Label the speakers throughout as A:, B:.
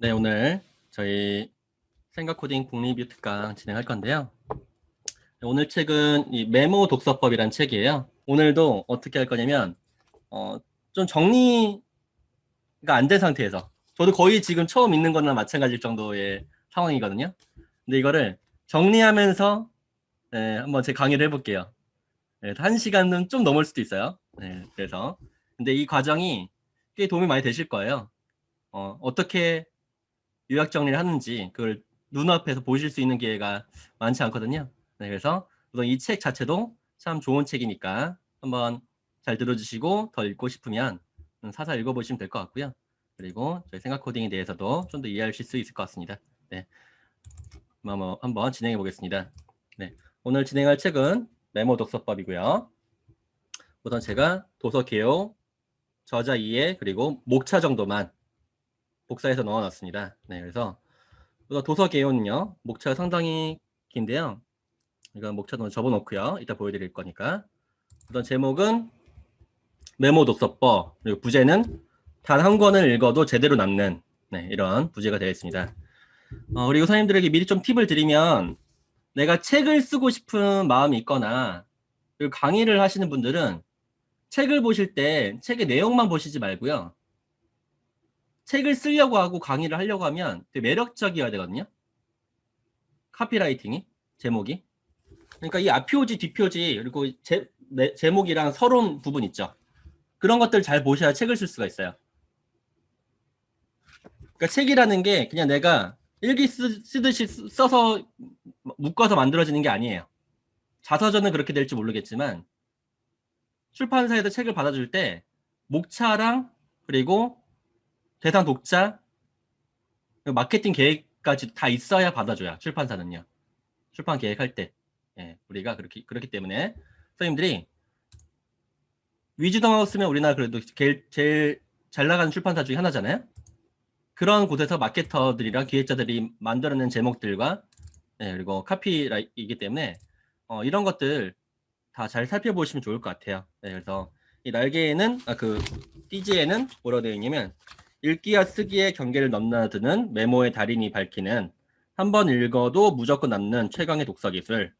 A: 네, 오늘 저희 생각코딩 국립유 특강 진행할 건데요. 오늘 책은 이 메모 독서법이란 책이에요. 오늘도 어떻게 할 거냐면 좀 정리가 안 된 상태에서 저도 거의 지금 처음 읽는 거나 마찬가지일 정도의 상황이거든요. 근데 이거를 정리하면서 한번 제 강의를 해볼게요. 네, 1시간은 좀 넘을 수도 있어요. 네, 그래서 근데 이 과정이 꽤 도움이 많이 되실 거예요. 어떻게 요약 정리를 하는지 그걸 눈앞에서 보실 수 있는 기회가 많지 않거든요. 네, 그래서 우선 이 책 자체도 참 좋은 책이니까 한번 잘 들어주시고 더 읽고 싶으면 사서 읽어보시면 될 것 같고요. 그리고 저희 생각 코딩에 대해서도 좀 더 이해하실 수 있을 것 같습니다. 네, 한번 진행해 보겠습니다. 네, 오늘 진행할 책은 메모 독서법이고요. 우선 제가 도서 개요, 저자 이해, 그리고 목차 정도만 복사해서 넣어놨습니다. 네, 그래서 도서 개요는요, 목차가 상당히 긴데요. 이건 목차도 접어놓고요. 이따 보여드릴 거니까. 우선 제목은 메모 독서법, 그리고 부제는 단 한 권을 읽어도 제대로 남는 이런 부제가 되어 있습니다. 그리고 선생님들에게 미리 좀 팁을 드리면 내가 책을 쓰고 싶은 마음이 있거나 그리고 강의를 하시는 분들은 책을 보실 때 책의 내용만 보시지 말고요. 책을 쓰려고 하고 강의를 하려고 하면 되게 매력적이어야 되거든요. 카피라이팅이, 제목이. 그러니까 이 앞표지, 뒷표지, 그리고 제목이랑 서론 부분 있죠. 그런 것들 잘 보셔야 책을 쓸 수가 있어요. 그러니까 책이라는 게 그냥 내가 일기 쓰듯이 써서 묶어서 만들어지는 게 아니에요. 자서전은 그렇게 될지 모르겠지만 출판사에서 책을 받아줄 때 목차랑 그리고 대상 독자, 마케팅 계획까지 다 있어야 받아줘요. 출판사는요. 출판 계획할 때. 예, 우리가 그렇기 때문에 선생님들이 위즈덤하우스면 우리나라 그래도 제일 잘 나가는 출판사 중에 하나잖아요. 그런 곳에서 마케터들이랑 기획자들이 만들어낸 제목들과 그리고 카피이기 때문에 이런 것들 다 잘 살펴보시면 좋을 것 같아요. 그래서 이 날개에는 띠지에는 뭐라고 되어 있냐면 읽기와 쓰기의 경계를 넘나드는 메모의 달인이 밝히는 한 번 읽어도 무조건 남는 최강의 독서 기술.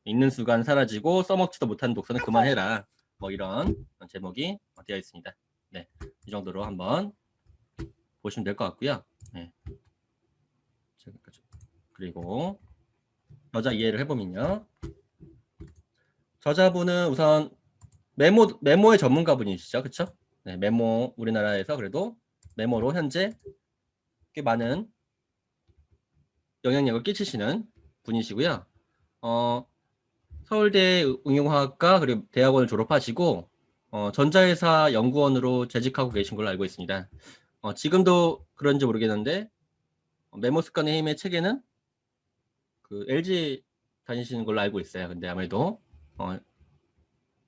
A: 읽는 순간 사라지고 써먹지도 못하는 독서는 그만해라. 뭐 이런 제목이 되어 있습니다. 네, 이 정도로 한번 보시면 될 것 같고요. 네. 그리고 저자 이해를 해보면요. 저자분은 우선 메모의 전문가분이시죠, 그렇죠? 네, 메모 우리나라에서 그래도 메모로 현재 꽤 많은 영향력을 끼치시는 분이시고요. 서울대 응용화학과 그리고 대학원을 졸업하시고 전자회사 연구원으로 재직하고 계신 걸로 알고 있습니다. 지금도 그런지 모르겠는데 메모 습관의 힘의 책에는 그 LG 다니시는 걸로 알고 있어요. 근데 아무래도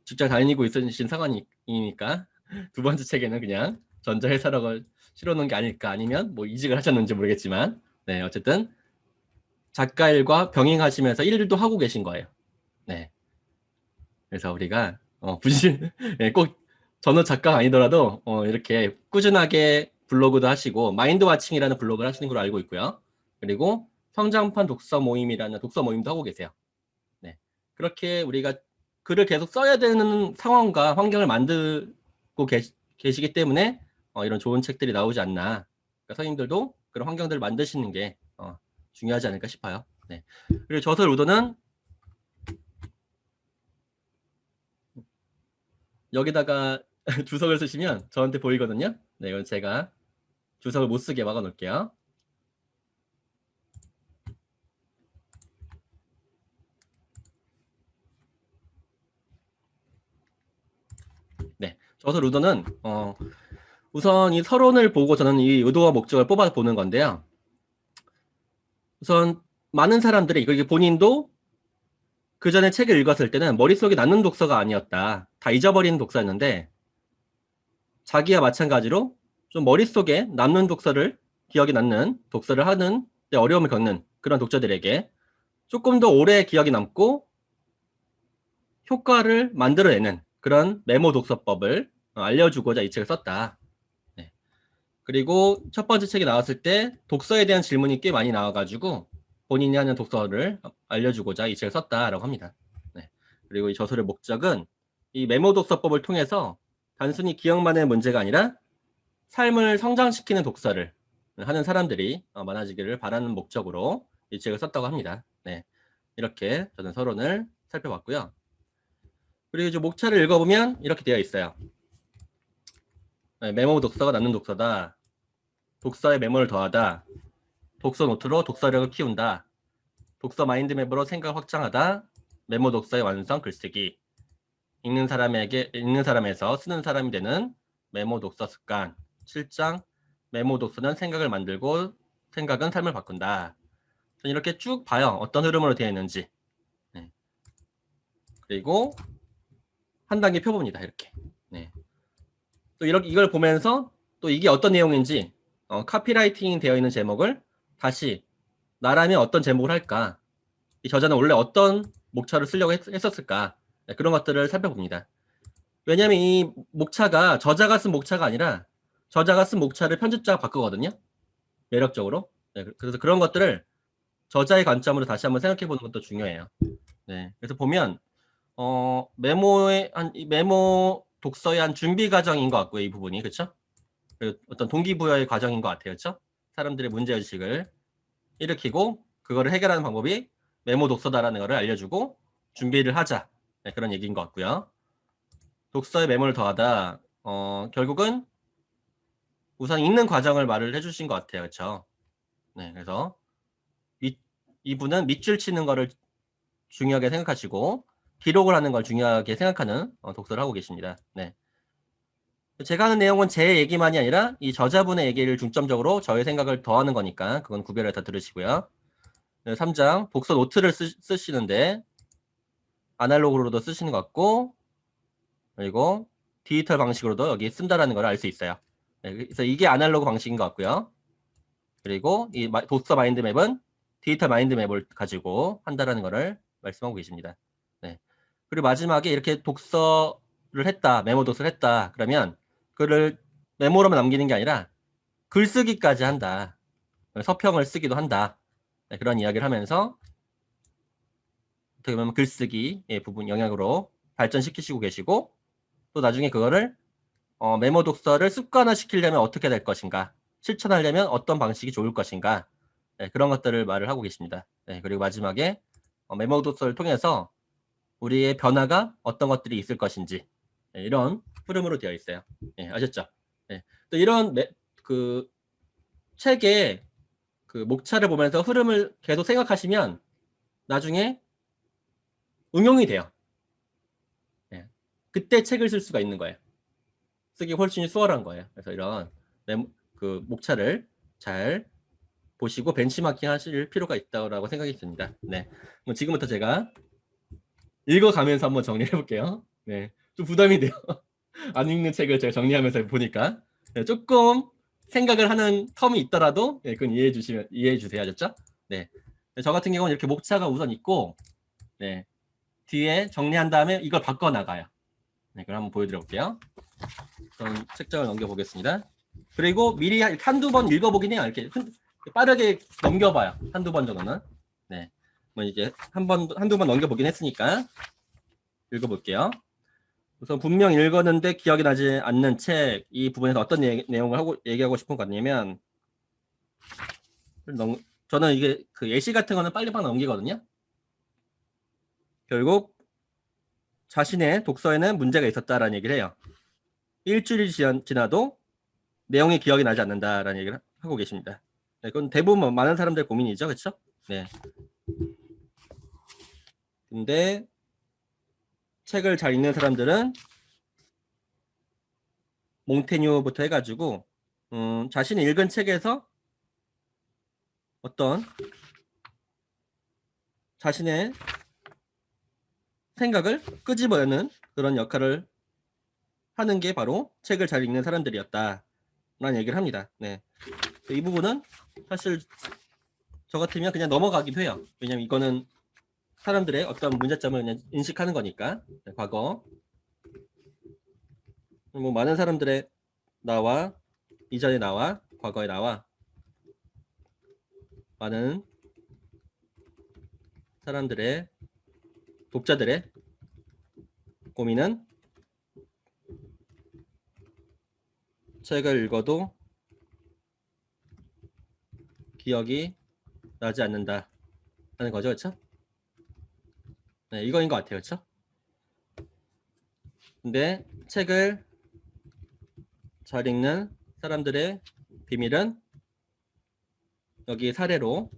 A: 직장 다니고 있으신 상황이니까 두 번째 책에는 그냥 전자회사라고 실어놓은 게 아닐까, 아니면 뭐 이직을 하셨는지 모르겠지만 네, 어쨌든 작가 일과 병행하시면서 일도 하고 계신 거예요. 네, 그래서 우리가 네, 꼭 전업 작가가 아니더라도 이렇게 꾸준하게 블로그도 하시고 마인드 와칭이라는 블로그를 하시는 걸로 알고 있고요. 그리고 성장판 독서 모임이라는 독서 모임도 하고 계세요. 네, 그렇게 우리가 글을 계속 써야 되는 상황과 환경을 만들고 계시기 때문에 이런 좋은 책들이 나오지 않나. 그러니까 선생님들도 그런 환경들을 만드시는 게 중요하지 않을까 싶어요. 네. 그리고 저서 루도는 여기다가 주석을 쓰시면 저한테 보이거든요. 네, 이건 제가 주석을 못 쓰게 막아 놓을게요. 네, 저서 루도는 우선 이 서론을 보고 저는 이 의도와 목적을 뽑아 보는 건데요. 우선 많은 사람들이 이거 본인도 그 전에 책을 읽었을 때는 머릿속에 남는 독서가 아니었다. 다 잊어버리는 독서였는데 자기와 마찬가지로 좀 머릿속에 남는 독서를 기억이 남는 독서를 하는 데 어려움을 겪는 그런 독자들에게 조금 더 오래 기억이 남고 효과를 만들어내는 그런 메모 독서법을 알려주고자 이 책을 썼다. 네. 그리고 첫 번째 책이 나왔을 때 독서에 대한 질문이 꽤 많이 나와가지고 본인이 하는 독서를 알려주고자 이 책을 썼다라고 합니다. 네. 그리고 이 저술의 목적은 이 메모 독서법을 통해서 단순히 기억만의 문제가 아니라 삶을 성장시키는 독서를 하는 사람들이 많아지기를 바라는 목적으로 이 책을 썼다고 합니다. 네. 이렇게 저는 서론을 살펴봤고요. 그리고 이제 목차를 읽어보면 이렇게 되어 있어요. 네, 메모 독서가 낫는 독서다. 독서에 메모를 더하다. 독서 노트로 독서력을 키운다. 독서 마인드맵으로 생각 확장하다. 메모 독서의 완성 글쓰기. 읽는 사람에서 쓰는 사람이 되는 메모 독서 습관. 7장 메모 독서는 생각을 만들고 생각은 삶을 바꾼다. 이렇게 쭉 봐요. 어떤 흐름으로 되어 있는지. 네. 그리고 한 단계 펴봅니다. 이렇게. 네. 또 이걸 보면서 또 이게 어떤 내용인지 카피라이팅 되어 있는 제목을 다시 나라면 어떤 제목을 할까? 이 저자는 원래 어떤 목차를 쓰려고 했었을까? 네, 그런 것들을 살펴봅니다. 왜냐하면 이 목차가 저자가 쓴 목차가 아니라 저자가 쓴 목차를 편집자가 바꾸거든요. 매력적으로. 네, 그래서 그런 것들을 저자의 관점으로 다시 한번 생각해 보는 것도 중요해요. 네, 그래서 보면 메모 독서의 한 준비 과정인 것 같고요. 이 부분이 그렇죠? 어떤 동기부여의 과정인 것 같아요. 그렇죠? 사람들의 문제의식을 일으키고 그거를 해결하는 방법이 메모 독서다라는 것을 알려주고 준비를 하자. 네, 그런 얘기인 것 같고요. 독서에 메모를 더하다. 결국은 우선 읽는 과정을 말을 해주신 것 같아요. 그렇죠? 네, 그래서 이분은 밑줄 치는 거를 중요하게 생각하시고 기록을 하는 걸 중요하게 생각하는 독서를 하고 계십니다. 네. 제가 하는 내용은 제 얘기만이 아니라 이 저자분의 얘기를 중점적으로 저의 생각을 더하는 거니까 그건 구별해서 들으시고요. 3장 독서 노트를 쓰시는데 아날로그로도 쓰시는 것 같고 그리고 디지털 방식으로도 여기 쓴다라는 걸 알 수 있어요. 네, 그래서 이게 아날로그 방식인 것 같고요. 그리고 이 독서 마인드맵은 디지털 마인드맵을 가지고 한다라는 것을 말씀하고 계십니다. 네. 그리고 마지막에 이렇게 독서를 했다, 메모 독서를 했다. 그러면 그를 메모로만 남기는 게 아니라 글쓰기까지 한다. 서평을 쓰기도 한다. 네, 그런 이야기를 하면서 어떻게 보면 글쓰기의 부분 영역으로 발전시키시고 계시고 또 나중에 그거를 메모 독서를 습관화시키려면 어떻게 될 것인가 실천하려면 어떤 방식이 좋을 것인가 네, 그런 것들을 말을 하고 계십니다. 네, 그리고 마지막에 메모 독서를 통해서 우리의 변화가 어떤 것들이 있을 것인지 네, 이런 흐름으로 되어 있어요. 네, 아셨죠? 네, 또 이런 그 책의 그 목차를 보면서 흐름을 계속 생각하시면 나중에 응용이 돼요. 네, 그때 책을 쓸 수가 있는 거예요. 쓰기 훨씬 수월한 거예요. 그래서 이런 그 목차를 잘 보시고 벤치마킹 하실 필요가 있다고 생각이 듭니다. 네. 그럼 지금부터 제가 읽어가면서 한번 정리해 볼게요. 네. 좀 부담이 돼요. 안 읽는 책을 제가 정리하면서 보니까. 네, 조금 생각을 하는 텀이 있더라도 네, 그건 이해해 주세요. 하셨죠? 네. 저 같은 경우는 이렇게 목차가 우선 있고 네. 뒤에 정리한 다음에 이걸 바꿔 나가요. 네, 그럼 한번 보여드려 볼게요. 그럼 책장을 넘겨 보겠습니다. 그리고 미리 한두 번 읽어보긴 해요. 이렇게 빠르게 넘겨봐요. 한두 번 정도는. 네. 뭐 이제 한두 번 넘겨보긴 했으니까 읽어볼게요. 우선 분명 읽었는데 기억이 나지 않는 책, 이 부분에서 어떤 내용을 얘기하고 싶은 것 같냐면, 저는 이게 그 예시 같은 거는 빨리빨리 넘기거든요. 결국 자신의 독서에는 문제가 있었다라는 얘기를 해요. 일주일이 지나도 내용이 기억이 나지 않는다라는 얘기를 하고 계십니다. 네, 그건 대부분 많은 사람들의 고민이죠. 그렇죠? 네. 근데 책을 잘 읽는 사람들은 몽테뉴부터 해가지고 자신이 읽은 책에서 어떤 자신의 생각을 끄집어내는 그런 역할을 하는 게 바로 책을 잘 읽는 사람들이었다라는 얘기를 합니다. 네. 이 부분은 사실 저 같으면 그냥 넘어가기도 해요. 왜냐면 이거는 사람들의 어떤 문제점을 그냥 인식하는 거니까. 네, 과거 뭐 많은 사람들의 나와 이전에 나와 과거에 나와 많은 사람들의 독자들의 고민은 책을 읽어도 기억이 나지 않는다 하는 거죠. 그렇죠? 네, 이거인 것 같아요. 그렇죠? 근데 책을 잘 읽는 사람들의 비밀은 여기 사례로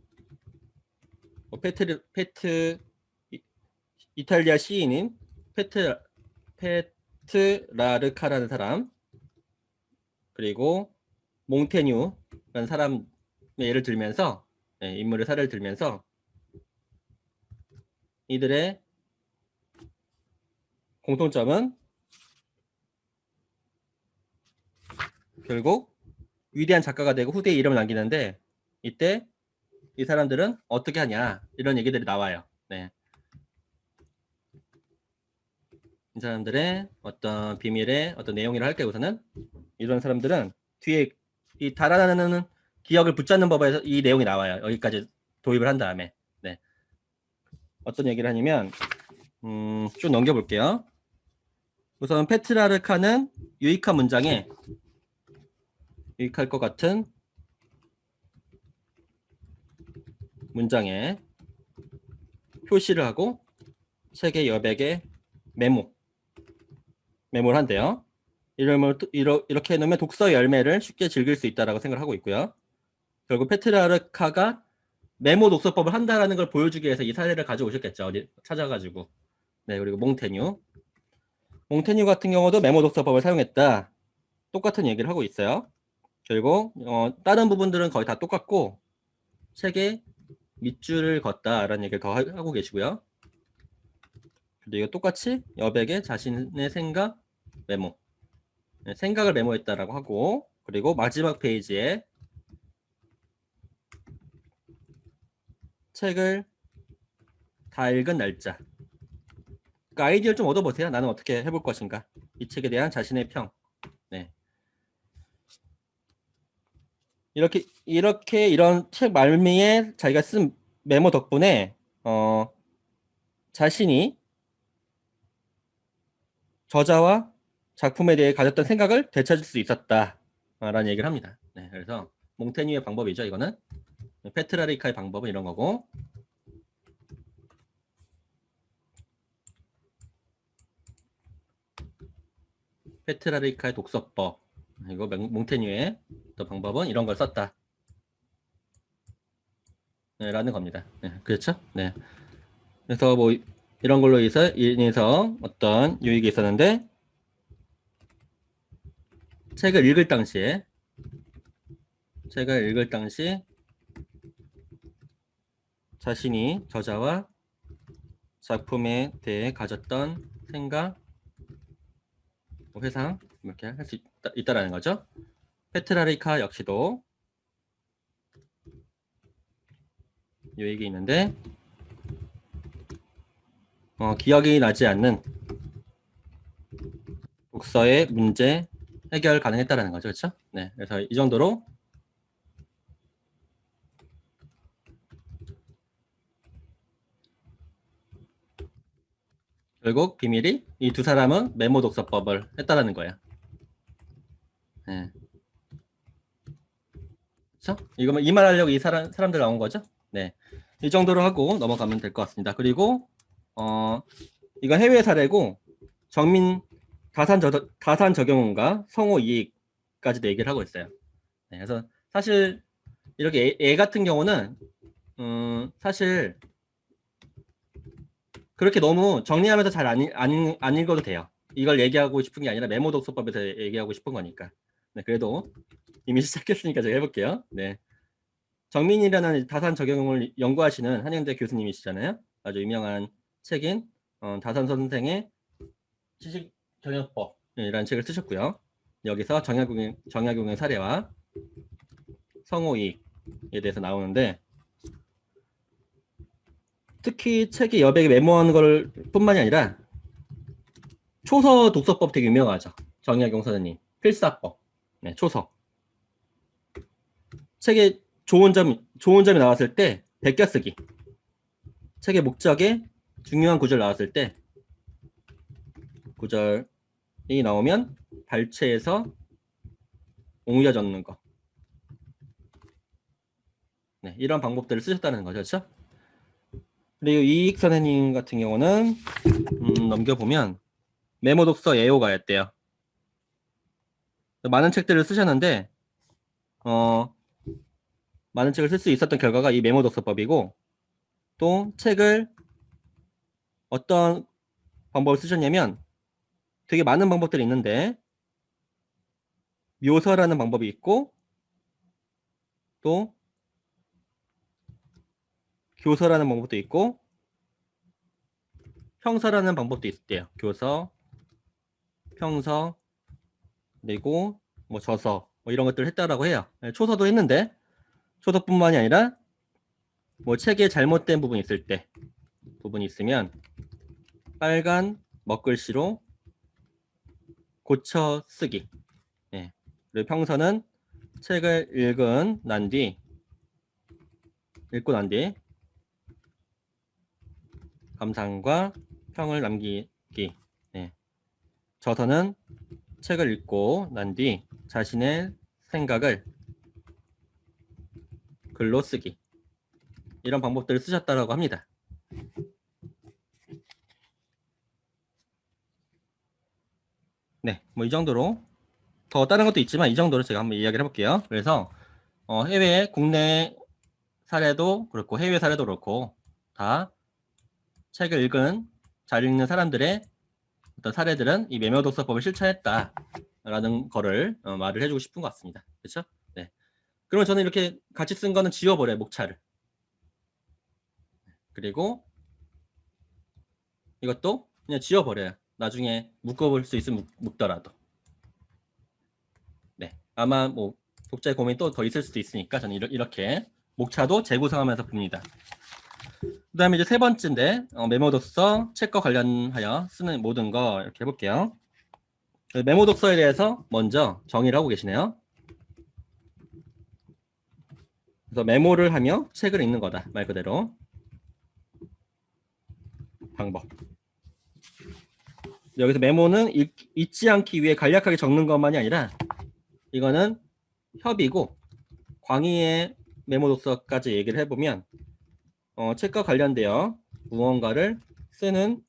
A: 이탈리아 시인인 페트라르카라는 사람, 그리고 몽테뉴라는 사람의 예를 들면서, 네, 인물의 사례를 들면서 이들의 공통점은 결국 위대한 작가가 되고 후대에 이름을 남기는데, 이때 이 사람들은 어떻게 하냐, 이런 얘기들이 나와요. 네. 이 사람들의 어떤 비밀의 어떤 내용이라 할게요. 우선은 이런 사람들은 뒤에 이 달아나는 기억을 붙잡는 법에서 이 내용이 나와요. 여기까지 도입을 한 다음에. 네. 어떤 얘기를 하냐면 쭉 넘겨볼게요. 우선 페트라르카는 유익한 문장에 유익할 것 같은 문장에 표시를 하고 책의 여백에 메모를 한대요. 이렇게 해놓으면 독서 열매를 쉽게 즐길 수 있다라고 생각을 하고 있고요. 결국 페트라르카가 메모 독서법을 한다라는 걸 보여주기 위해서 이 사례를 가져오셨겠죠. 어디 찾아가지고. 네, 그리고 몽테뉴 같은 경우도 메모 독서법을 사용했다. 똑같은 얘기를 하고 있어요. 결국 다른 부분들은 거의 다 똑같고 책에 밑줄을 걷다라는 얘기를 더 하고 계시고요. 그리고 똑같이 여백에 자신의 생각 메모, 네, 생각을 메모했다라고 하고, 그리고 마지막 페이지에 책을 다 읽은 날짜. 그 아이디어를 좀 얻어보세요. 나는 어떻게 해볼 것인가. 이 책에 대한 자신의 평. 네. 이런 책 말미에 자기가 쓴 메모 덕분에 자신이 저자와 작품에 대해 가졌던 생각을 되찾을 수 있었다라는 얘기를 합니다. 네, 그래서 몽테뉴의 방법이죠. 이거는 페트라리카의 방법은 이런 거고, 페트라리카의 독서법, 그리고 몽테뉴의 또 방법은 이런 걸 썼다. 네, 라는 겁니다. 네, 그렇죠? 네. 그래서 뭐 이런 걸로 인해서 어떤 유익이 있었는데, 책을 읽을 당시 자신이 저자와 작품에 대해 가졌던 생각, 회상 이렇게 할 수 있다라는 거죠. 페트라리카 역시도 유익이 있는데 기억이 나지 않는 독서의 문제 해결 가능했다라는 거죠. 그렇죠? 네. 그래서 이 정도로 결국 비밀이 이 두 사람은 메모 독서법을 했다라는 거예요. 네. 그렇죠? 이거만 이 말 하려고 이 사람들 나온 거죠? 네. 이 정도로 하고 넘어가면 될 것 같습니다. 그리고 이건 해외 사례고 정민 다산 적용론과 성호 이익까지도 얘기를 하고 있어요. 네, 그래서 사실 이렇게 애 같은 경우는 사실 그렇게 너무 정리하면서 잘 안 읽어도 돼요. 이걸 얘기하고 싶은 게 아니라 메모 독서법에서 얘기하고 싶은 거니까. 네, 그래도 이미 시작했으니까 제가 해볼게요. 네. 정민이라는 다산 적용을 연구하시는 한양대 교수님이시잖아요. 아주 유명한 책인 다산 선생의 지식 경영법이라는 책을 쓰셨고요. 여기서 정약용의 사례와 성호이익에 대해서 나오는데, 특히 책의 여백에 메모한 걸 뿐만이 아니라 초서 독서법 되게 유명하죠. 정약용 선생님 필사법, 네, 초서. 책에 좋은 점이 나왔을 때 베껴쓰기. 책의 목적에 중요한 구절 나왔을 때 구절이 나오면 발췌해서 옮겨 적는 거. 네, 이런 방법들을 쓰셨다는 거죠. 그렇죠? 그리고 이익 선생님 같은 경우는 넘겨보면 메모 독서 애호가였대요. 많은 책들을 쓰셨는데 많은 책을 쓸 수 있었던 결과가 이 메모 독서법이고, 또 책을 어떤 방법을 쓰셨냐면 되게 많은 방법들이 있는데 묘사라는 방법이 있고 또 교서라는 방법도 있고 평서라는 방법도 있대요. 교서, 평서, 그리고 뭐 저서 뭐 이런 것들을 했다라고 해요. 초서도 했는데 초서뿐만이 아니라 뭐 책에 잘못된 부분이 있을 때 부분이 있으면 빨간 먹글씨로 고쳐 쓰기. 네. 그리고 평서는 책을 읽고 난 뒤 감상과 평을 남기기. 네. 저서는 책을 읽고 난 뒤 자신의 생각을 글로 쓰기. 이런 방법들을 쓰셨다고 합니다. 네, 뭐 이 정도로, 더 다른 것도 있지만 이 정도로 제가 한번 이야기를 해볼게요. 그래서 해외, 국내 사례도 그렇고 해외 사례도 그렇고 다 책을 잘 읽는 사람들의 어떤 사례들은 이 메모 독서법을 실천했다라는 거를 말을 해주고 싶은 것 같습니다. 그렇죠? 네. 그러면 저는 이렇게 같이 쓴 거는 지워버려요, 목차를. 그리고 이것도 그냥 지워버려요. 나중에 묶어볼 수 있으면 묶더라도. 네. 아마 뭐 독자의 고민이 또 더 있을 수도 있으니까 저는 이렇게 목차도 재구성하면서 봅니다. 그 다음에 이제 세 번째인데 메모 독서 책과 관련하여 쓰는 모든 거 이렇게 해볼게요. 메모 독서에 대해서 먼저 정의를 하고 계시네요. 그래서 메모를 하며 책을 읽는 거다. 말 그대로. 방법. 여기서 메모는 잊지 않기 위해 간략하게 적는 것만이 아니라 이거는 협의고, 광의의 메모 독서까지 얘기를 해보면 책과 관련되어 무언가를 쓰는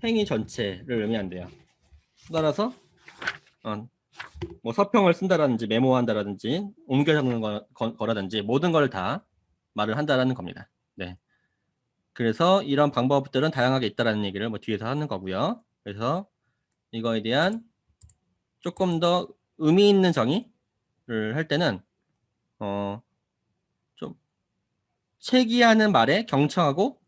A: 행위 전체를 의미한대요. 따라서 뭐 서평을 쓴다라든지 메모한다라든지 옮겨 적는 거라든지 모든 걸 다 말을 한다라는 겁니다. 네. 그래서 이런 방법들은 다양하게 있다라는 얘기를 뭐 뒤에서 하는 거고요. 그래서 이거에 대한 조금 더 의미 있는 정의를 할 때는 좀 책이하는 말에 경청하고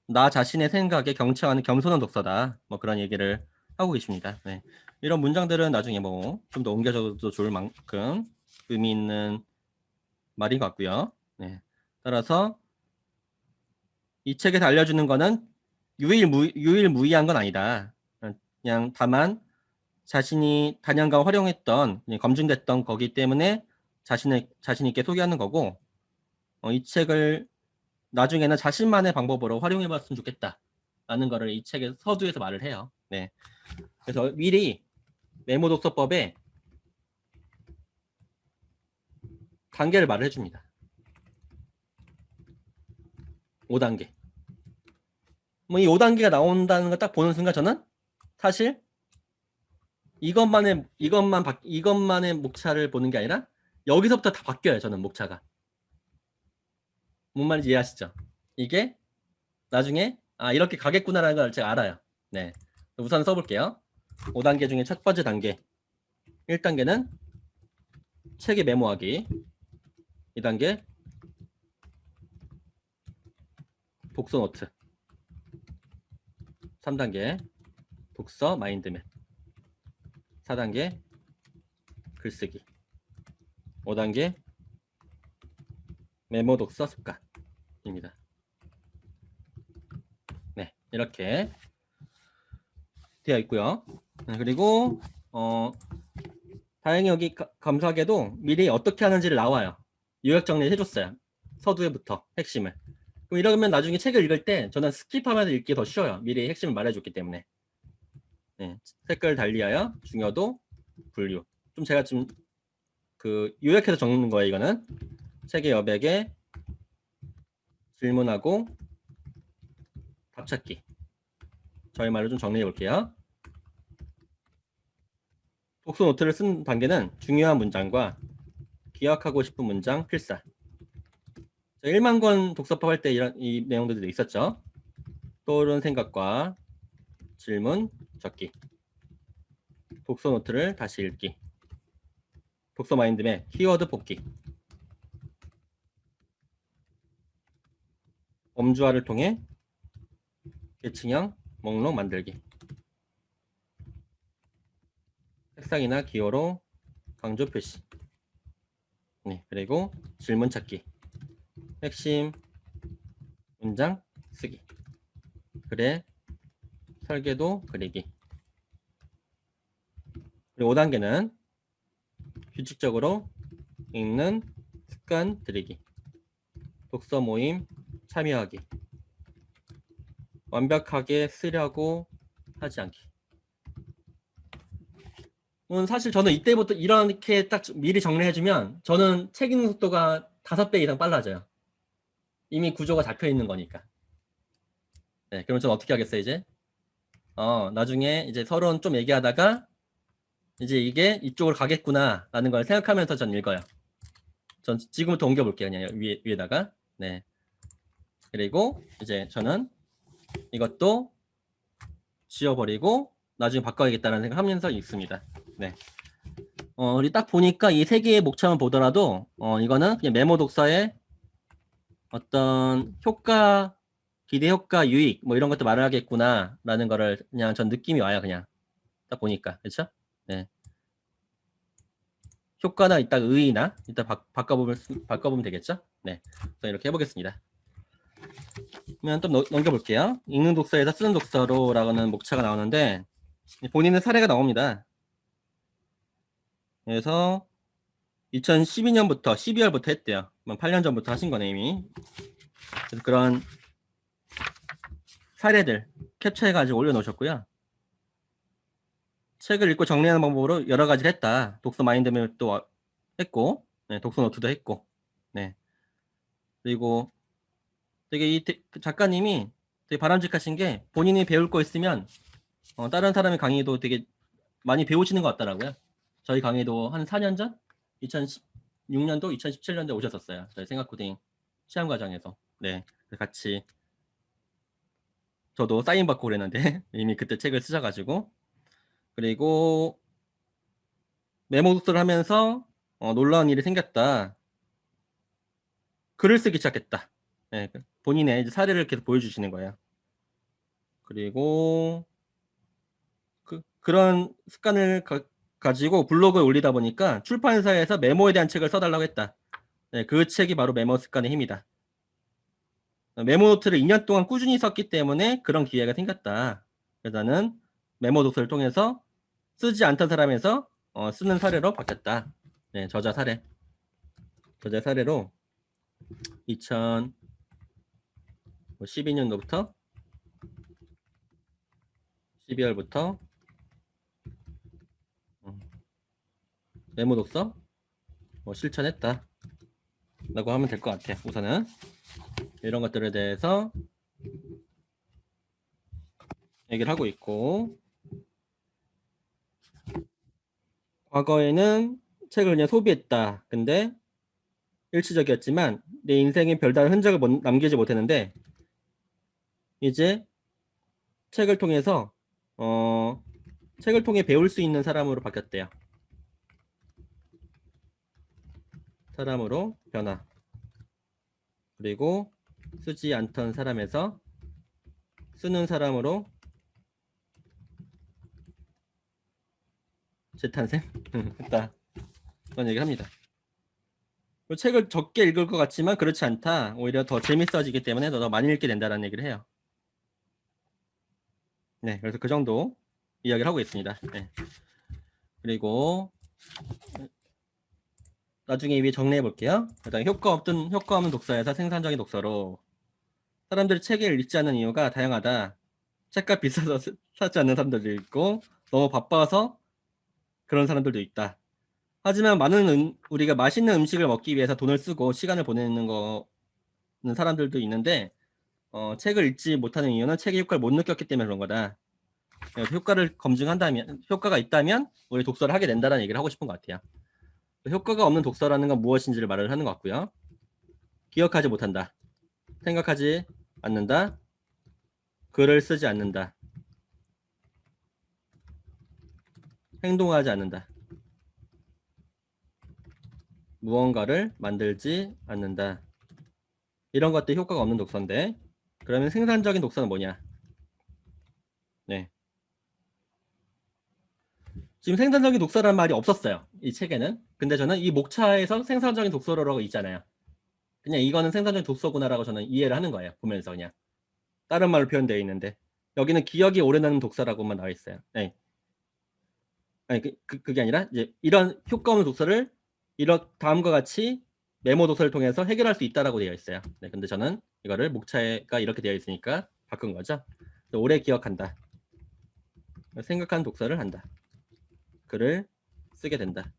A: 나 자신의 생각에 경청하는 겸손한 독서다. 뭐 그런 얘기를 하고 계십니다. 네. 이런 문장들은 나중에 뭐 좀 더 옮겨줘도 좋을 만큼 의미 있는 말인 것 같고요. 네. 따라서 이 책에서 알려주는 거는 유일무이한 건 아니다. 그냥 다만 자신이 단연간 활용했던 검증됐던 거기 때문에 자신 있게 소개하는 거고, 이 책을 나중에는 자신만의 방법으로 활용해봤으면 좋겠다라는 거를 이 책의 서두에서 말을 해요. 네. 그래서 미리 메모 독서법에 단계를 말을 해줍니다. 5단계. 뭐 이 5단계가 나온다는 걸 딱 보는 순간 저는 사실 이것만의 목차를 보는 게 아니라 여기서부터 다 바뀌어요. 저는 목차가. 뭔 말인지 이해하시죠? 이게 나중에 이렇게 가겠구나라는 걸 제가 알아요. 네. 우선 써볼게요. 5단계 중에 첫 번째 단계. 1단계는 책에 메모하기. 2단계 독서 노트. 3단계 독서 마인드맵. 4단계 글쓰기. 5단계 메모 독서 습관입니다. 네, 이렇게 되어 있고요. 그리고 다행히 여기 감사하게도 미리 어떻게 하는지를 나와요. 요약 정리를 해줬어요. 서두에부터 핵심을. 그럼 이러면 나중에 책을 읽을 때 저는 스킵하면서 읽기 더 쉬워요. 미리 핵심을 말해줬기 때문에. 네. 색깔 달리하여 중요도 분류. 좀 제가 좀 그 요약해서 적는 거예요. 이거는 책의 여백에 질문하고 답찾기. 저희 말로 좀 정리해 볼게요. 독서 노트를 쓴 단계는 중요한 문장과 기억하고 싶은 문장 필사. 1만 권 독서법 할 때 이런 이 내용들도 있었죠. 떠오르는 생각과 질문 적기. 독서 노트를 다시 읽기. 독서 마인드맵 키워드 뽑기. 범주화를 통해 계층형 목록 만들기. 색상이나 기호로 강조 표시. 네, 그리고 질문 찾기. 핵심 문장 쓰기. 글의 설계도 그리기. 그리고 5단계는 규칙적으로 읽는 습관 들이기. 독서 모임 참여하기. 완벽하게 쓰려고 하지 않기. 사실 저는 이때부터 이렇게 딱 미리 정리해주면 저는 책 읽는 속도가 5배 이상 빨라져요. 이미 구조가 잡혀 있는 거니까. 네, 그러면 저는 어떻게 하겠어요, 이제? 나중에 이제 서로 좀 얘기하다가 이제 이게 이쪽으로 가겠구나 라는 걸 생각하면서 전 읽어요. 전 지금부터 옮겨볼게요. 그냥 위에다가. 네. 그리고 이제 저는 이것도 지워버리고 나중에 바꿔야겠다는 생각하면서 읽습니다. 네. 우리 딱 보니까 이 세 개의 목차만 보더라도 이거는 그냥 메모 독서의 어떤 효과, 기대 효과, 유익 뭐 이런 것도 말하겠구나 라는 거를 그냥 전 느낌이 와요. 그냥 딱 보니까. 그렇죠? 네. 효과나 이따 의의나 이따 바꿔보면 되겠죠? 네. 이렇게 해보겠습니다. 그러면 또 넘겨볼게요. 읽는 독서에서 쓰는 독서로라는 목차가 나오는데 본인의 사례가 나옵니다. 그래서 2012년부터 12월부터 했대요. 8년 전부터 하신 거네 이미. 그래서 그런 사례들 캡처해가지고 올려놓으셨고요. 책을 읽고 정리하는 방법으로 여러 가지를 했다. 독서 마인드맵도 했고, 네, 독서 노트도 했고, 네. 그리고 되게 이 작가님이 되게 바람직하신 게 본인이 배울 거 있으면 다른 사람의 강의도 되게 많이 배우시는 것 같더라고요. 저희 강의도 한 4년 전? 2016년도, 2017년도에 오셨었어요. 저희 생각코딩 시험 과정에서. 네. 같이 저도 사인 받고 그랬는데 이미 그때 책을 쓰셔가지고 그리고 메모 독서를 하면서 놀라운 일이 생겼다. 글을 쓰기 시작했다. 네, 본인의 이제 사례를 계속 보여주시는 거예요. 그리고 그런 습관을 가지고 블로그에 올리다 보니까 출판사에서 메모에 대한 책을 써달라고 했다. 네, 그 책이 바로 메모 습관의 힘이다. 메모 노트를 2년 동안 꾸준히 썼기 때문에 그런 기회가 생겼다. 그래서 나는 메모 독서를 통해서 쓰지 않던 사람에서 쓰는 사례로 바뀌었다. 네, 저자 사례로 2012년도부터 12월부터 메모 독서 실천했다 라고 하면 될 것 같아요. 우선은 이런 것들에 대해서 얘기를 하고 있고 과거에는 책을 그냥 소비했다. 근데 일시적이었지만 내 인생에 별다른 흔적을 남기지 못했는데 이제 책을 통해서 책을 통해 배울 수 있는 사람으로 바뀌었대요. 사람으로 변화. 그리고 쓰지 않던 사람에서 쓰는 사람으로 재탄생 했다. 그런 얘기를 합니다. 책을 적게 읽을 것 같지만 그렇지 않다. 오히려 더 재밌어지기 때문에 더 많이 읽게 된다는 얘기를 해요. 네, 그래서 그 정도 이야기를 하고 있습니다. 네. 그리고 나중에 위에 정리해 볼게요. 일단 효과 없는 독서에서 생산적인 독서로 사람들이 책을 읽지 않는 이유가 다양하다. 책값 비싸서 사지 않는 사람들도 있고 너무 바빠서 그런 사람들도 있다. 하지만 우리가 맛있는 음식을 먹기 위해서 돈을 쓰고 시간을 보내는 거는 사람들도 있는데 책을 읽지 못하는 이유는 책의 효과를 못 느꼈기 때문에 그런 거다. 효과를 검증한다면 효과가 있다면 우리 독서를 하게 된다는 얘기를 하고 싶은 것 같아요. 효과가 없는 독서라는 건 무엇인지를 말을 하는 것 같고요. 기억하지 못한다. 생각하지 않는다. 글을 쓰지 않는다. 행동하지 않는다. 무언가를 만들지 않는다. 이런 것들이 효과가 없는 독서인데 그러면 생산적인 독서는 뭐냐? 네. 지금 생산적인 독서라는 말이 없었어요. 이 책에는. 근데 저는 이 목차에서 생산적인 독서라고 있잖아요. 그냥 이거는 생산적인 독서구나라고 저는 이해를 하는 거예요. 보면서 그냥. 다른 말로 표현되어 있는데 여기는 기억이 오래 나는 독서라고만 나와 있어요. 네. 아니 그게 아니라 이제 이런 효과 없는 독서를 이런 다음과 같이 메모 독서를 통해서 해결할 수 있다라고 되어 있어요. 네, 근데 저는 이거를 목차가 이렇게 되어 있으니까 바꾼 거죠. 오래 기억한다. 생각하는 독서를 한다. 글을 쓰게 된다.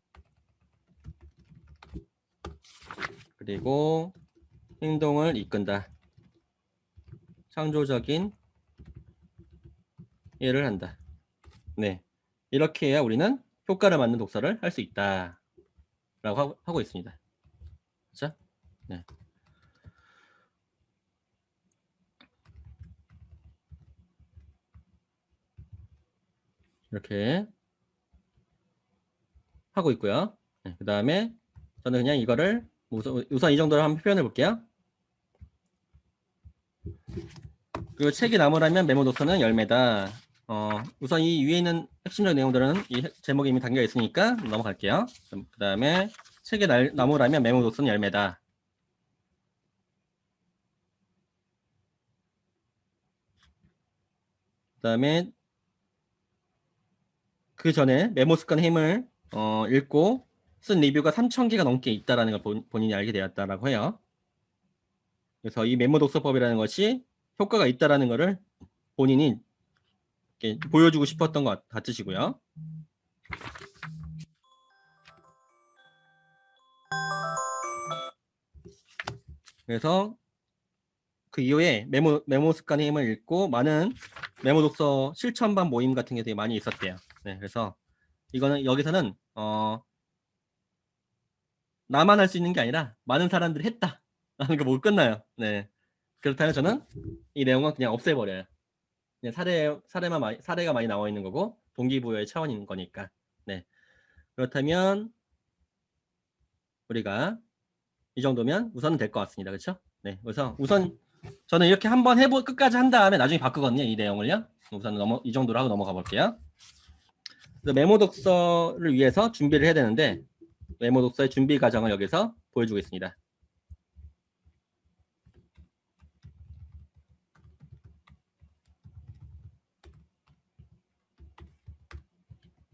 A: 그리고 행동을 이끈다. 창조적인 이해를 한다. 네, 이렇게 해야 우리는 효과를 맞는 독서를 할 수 있다. 라고 하고 있습니다. 그렇죠? 네. 이렇게 하고 있고요. 네, 그 다음에 저는 그냥 이거를 우선 이 정도로 한번 표현해 볼게요. 그리고 책이 나무라면 메모 독서는 열매다. 우선 이 위에 있는 핵심적 내용들은 이 제목에 이미 담겨 있으니까 넘어갈게요. 그 다음에 책이 나무라면 메모 독서는 열매다. 그 다음에 그 전에 메모 습관의 힘을 읽고 쓴 리뷰가 3,000개가 넘게 있다는 걸 본인이 알게 되었다라고 해요. 그래서 이 메모 독서법이라는 것이 효과가 있다라는 것을 본인이 보여주고 싶었던 것 같으시고요. 그래서 그 이후에 메모 습관의 힘을 읽고 많은 메모 독서 실천반 모임 같은 게 되게 많이 있었대요. 네, 그래서 이거는 여기서는 나만 할 수 있는 게 아니라 많은 사람들이 했다라는 거 못 끝나요. 네, 그렇다면 저는 이 내용은 그냥 없애버려요. 그냥 사례가 많이 나와 있는 거고 동기부여의 차원인 거니까. 네, 그렇다면 우리가 이 정도면 우선은 될 것 같습니다. 그렇죠? 네, 그래서 우선 저는 이렇게 한번 끝까지 한 다음에 나중에 바꾸거든요. 이 내용을요. 우선 이 정도로 하고 넘어가 볼게요. 메모 독서를 위해서 준비를 해야 되는데 메모 독서의 준비 과정을 여기서 보여주겠습니다.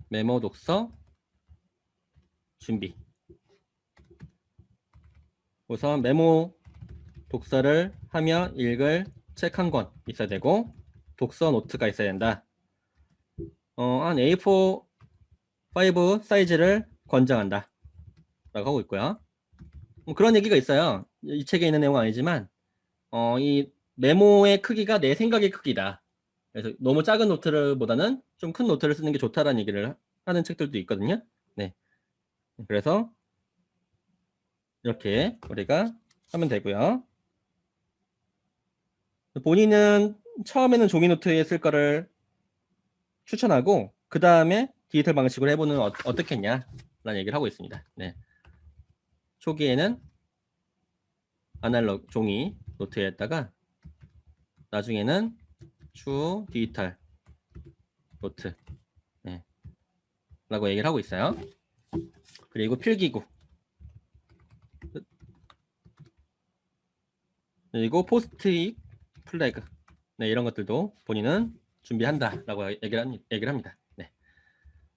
A: 메모 독서 준비. 우선 메모 독서를 하며 읽을 책 한 권 있어야 되고 독서 노트가 있어야 된다. 한 A4, 5 사이즈를 권장한다. 라고 하고 있고요. 그런 얘기가 있어요. 이 책에 있는 내용은 아니지만 이 메모의 크기가 내 생각의 크기다. 그래서 너무 작은 노트보다는 좀 큰 노트를 쓰는 게 좋다라는 얘기를 하는 책들도 있거든요. 네. 그래서 이렇게 우리가 하면 되고요. 본인은 처음에는 종이 노트에 쓸 거를 추천하고 그 다음에 디지털 방식으로 해보는 어떻겠냐라는 얘기를 하고 있습니다. 네. 초기에는 아날로그 종이 노트에다가 나중에는 추후 디지털 노트 네. 라고 얘기를 하고 있어요. 그리고 필기구 그리고 포스트잇 플래그 네, 이런 것들도 본인은 준비한다 라고 얘기를 합니다. 네.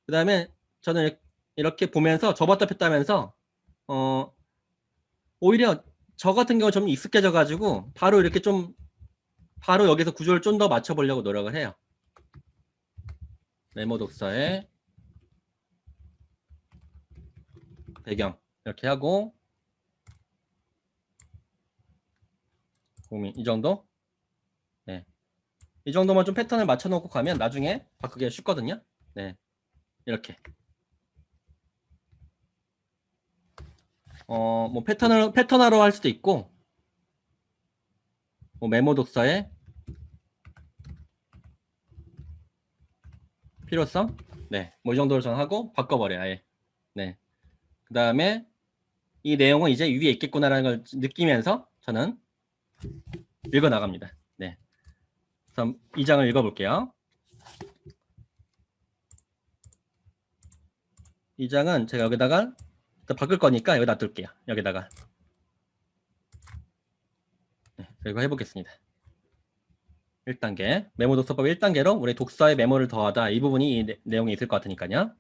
A: 그 다음에 저는 이렇게 보면서 접었다 폈다 하면서 오히려 저 같은 경우 좀 익숙해져 가지고 바로 이렇게 좀 바로 여기서 구조를 좀 더 맞춰 보려고 노력을 해요. 메모 독서에 배경 이렇게 하고 고민 이 정도? 네. 이 정도만 좀 패턴을 맞춰 놓고 가면 나중에 바꾸기가 쉽거든요. 네. 이렇게. 뭐 패턴화로 할 수도 있고, 뭐 메모 독서에 필요성, 네, 뭐 이 정도로 정하고 바꿔버려요. 아예. 네. 그 다음에 이 내용은 이제 위에 있겠구나라는 걸 느끼면서 저는 읽어 나갑니다. 네. 그럼 이 장을 읽어볼게요. 이 장은 제가 여기다가 바꿀 거니까 여기다 놔둘게요. 여기다가. 네, 이거 해보겠습니다. 1단계 메모 독서법 1단계로 우리 독서에 메모를 더하다 이 부분이 이 내용이 있을 것 같으니까요.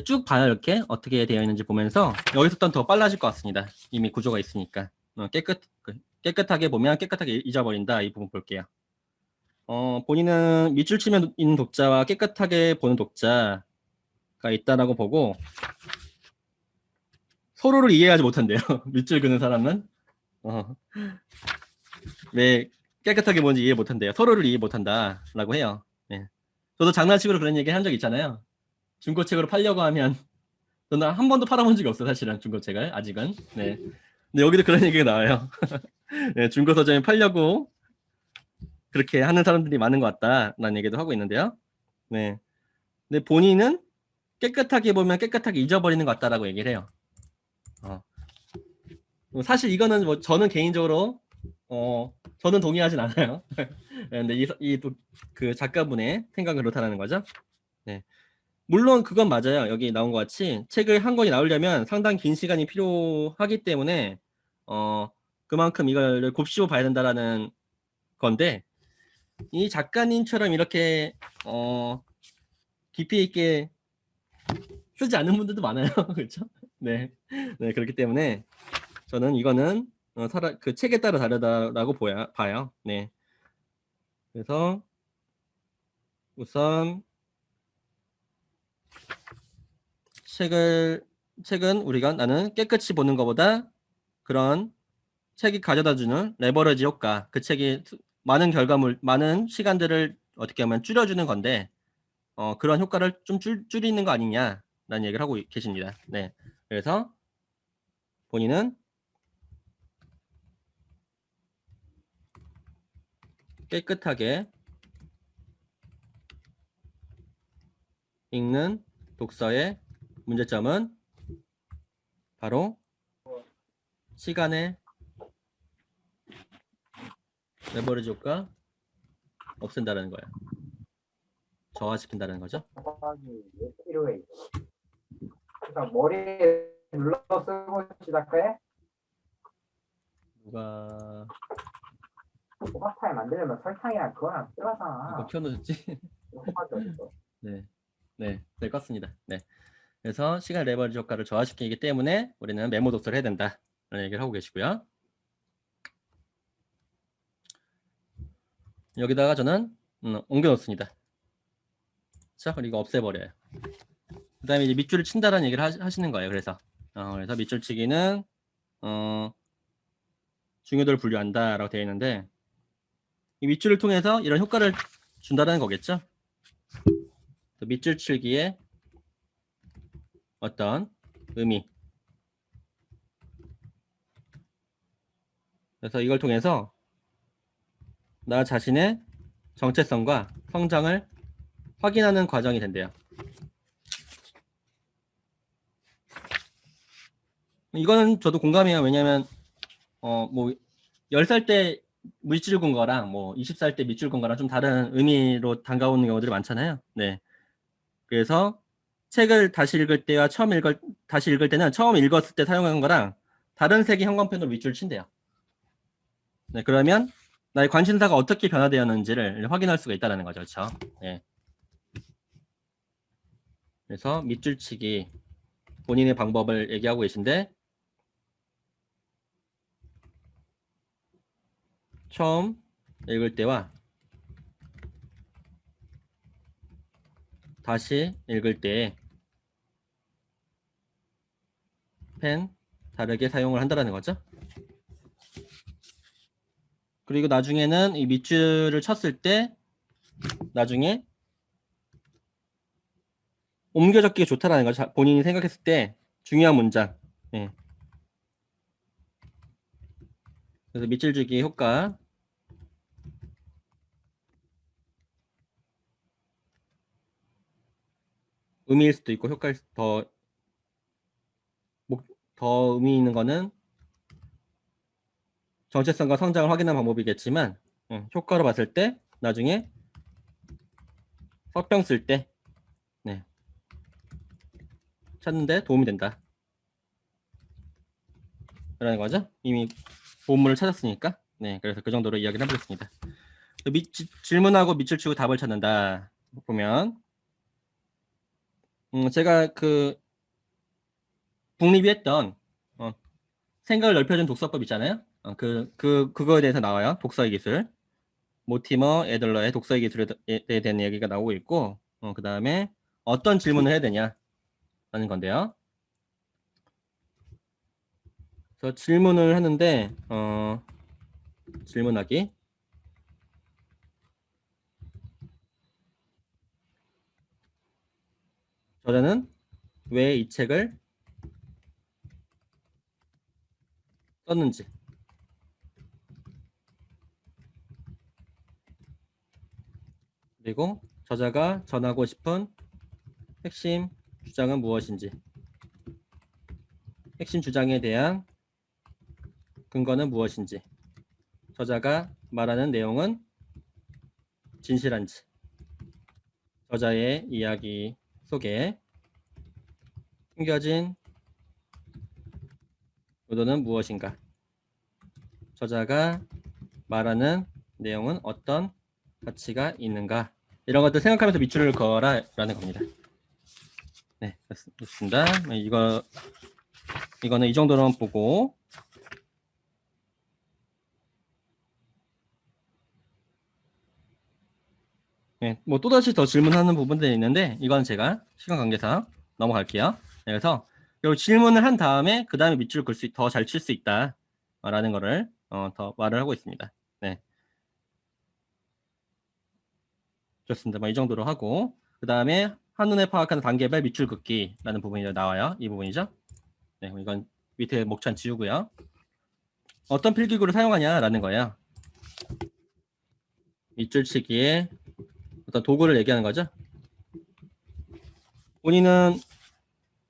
A: 쭉 봐요. 이렇게 어떻게 되어 있는지 보면서 여기서부터는 더 빨라질 것 같습니다. 이미 구조가 있으니까 깨끗하게 보면 깨끗하게 잊어버린다 이 부분 볼게요. 본인은 밑줄 치면 있는 독자와 깨끗하게 보는 독자가 있다라고 보고 서로를 이해하지 못한대요. 밑줄 그는 사람은 왜 깨끗하게 보는지 이해 못한대요. 서로를 이해 못한다라고 해요. 네. 저도 장난식으로 그런 얘기 한 적 있잖아요. 중고책으로 팔려고 하면 저는 한 번도 팔아본 적이 없어요. 사실은 중고책을 아직은. 네. 근데 여기도 그런 얘기가 나와요. 네, 중고 서점에 팔려고 그렇게 하는 사람들이 많은 것 같다라는 얘기도 하고 있는데요. 네. 근데 본인은 깨끗하게 보면 깨끗하게 잊어버리는 것 같다라고 얘기를 해요. 사실 이거는 뭐 저는 개인적으로 저는 동의하진 않아요. 근데 그 작가분의 생각은 그렇다는 거죠. 네. 물론 그건 맞아요. 여기 나온 것 같이 책을 한 권이 나오려면 상당히 긴 시간이 필요하기 때문에 그만큼 이걸 곱씹어 봐야 된다라는 건데 이 작가님처럼 이렇게 깊이 있게 쓰지 않는 분들도 많아요. 그렇죠? 네. 네, 그렇기 때문에 저는 이거는 그 책에 따라 다르다라고 봐요. 네. 그래서 우선 책은 우리가 나는 깨끗이 보는 것보다 그런 책이 가져다주는 레버리지 효과, 그 책이 많은 결과물, 많은 시간들을 어떻게 하면 줄여주는 건데 그런 효과를 좀 줄이는 거 아니냐라는 얘기를 하고 계십니다. 네. 그래서 본인은 깨끗하게 읽는 독서의 문제점은 바로 시간의 레버리지 효과 없앤다는 거예요. 저하시킨다는 거죠.
B: 왜 필요해? 그래서 머리에 눌러 쓰고 시작해?
A: 누가
B: 호박파이 만들려면 설탕이랑 그거랑
A: 누가
B: 필요하잖아.
A: 켜놓으셨지?
B: 호박이 어딨어?
A: 네, 네, 될 것 같습니다. 네. 그래서 시간 레버리지 효과를 저하시키기 때문에 우리는 메모 독서를 해야 된다. 라는 얘기를 하고 계시고요. 여기다가 저는 옮겨 놓습니다. 자, 그리고 없애버려요. 그 다음에 이제 밑줄을 친다라는 얘기를 하시는 거예요. 그래서 밑줄 치기는 중요도를 분류한다라고 되어 있는데 이 밑줄을 통해서 이런 효과를 준다는 거겠죠. 밑줄 치기의 어떤 의미. 그래서 이걸 통해서 나 자신의 정체성과 성장을 확인하는 과정이 된대요. 이거는 저도 공감해요. 왜냐하면 뭐 10살 때 밑줄 근 거랑 뭐 20살 때 밑줄 근 거랑 좀 다른 의미로 다가오는 경우들이 많잖아요. 네. 그래서 책을 다시 읽을 때와 다시 읽을 때는 처음 읽었을 때 사용한 거랑 다른 색의 형광펜으로 밑줄 친대요. 네, 그러면 나의 관심사가 어떻게 변화되었는지를 확인할 수가 있다는 거죠. 그렇죠? 네. 그래서 밑줄치기 본인의 방법을 얘기하고 계신데 처음 읽을 때와 다시 읽을 때 펜 다르게 사용을 한다는 거죠. 그리고 나중에는 이 밑줄을 쳤을 때 나중에 옮겨 적기가 좋다라는 거죠. 본인이 생각했을 때 중요한 문장. 예. 그래서 밑줄 주기 효과. 의미일 수도 있고 효과일 더 의미 있는 거는 정체성과 성장을 확인하는 방법이겠지만 효과로 봤을 때 나중에 석병 쓸 때 네, 찾는데 도움이 된다. 라는 거죠. 이미 본문을 찾았으니까. 네, 그래서 그 정도로 이야기를 해보겠습니다. 질문하고 밑줄 치고 답을 찾는다. 보면 제가 그 국립이 했던 생각을 넓혀준 독서법 있잖아요. 그거에 대해서 나와요. 독서의 기술. 모티머 애들러의 독서의 기술에 대한 얘기가 나오고 있고, 그 다음에 어떤 질문을 해야 되냐라는 건데요. 그래서 질문을 하는데, 질문하기. 저자는 왜 이 책을 썼는지, 그리고 저자가 전하고 싶은 핵심 주장은 무엇인지, 핵심 주장에 대한 근거는 무엇인지, 저자가 말하는 내용은 진실한지, 저자의 이야기 속에 숨겨진 의도는 무엇인가, 저자가 말하는 내용은 어떤 가치가 있는가, 이런 것들 생각하면서 밑줄을 그어라라는 겁니다. 네, 됐습니다. 이거는 이 정도로만 보고 네, 뭐 또다시 더 질문하는 부분들이 있는데 이건 제가 시간 관계상 넘어갈게요. 네, 그래서 이 질문을 한 다음에 그 다음에 밑줄을 그을 더 잘 칠 수 있다라는 거를 더 말을 하고 있습니다. 네, 좋습니다. 뭐 이 정도로 하고 그 다음에 한눈에 파악하는 단계별 밑줄 긋기라는 부분이 나와요. 이 부분이죠. 네, 이건 밑에 목찬 지우고요. 어떤 필기구를 사용하냐라는 거예요. 밑줄치기에 어떤 도구를 얘기하는 거죠. 본인은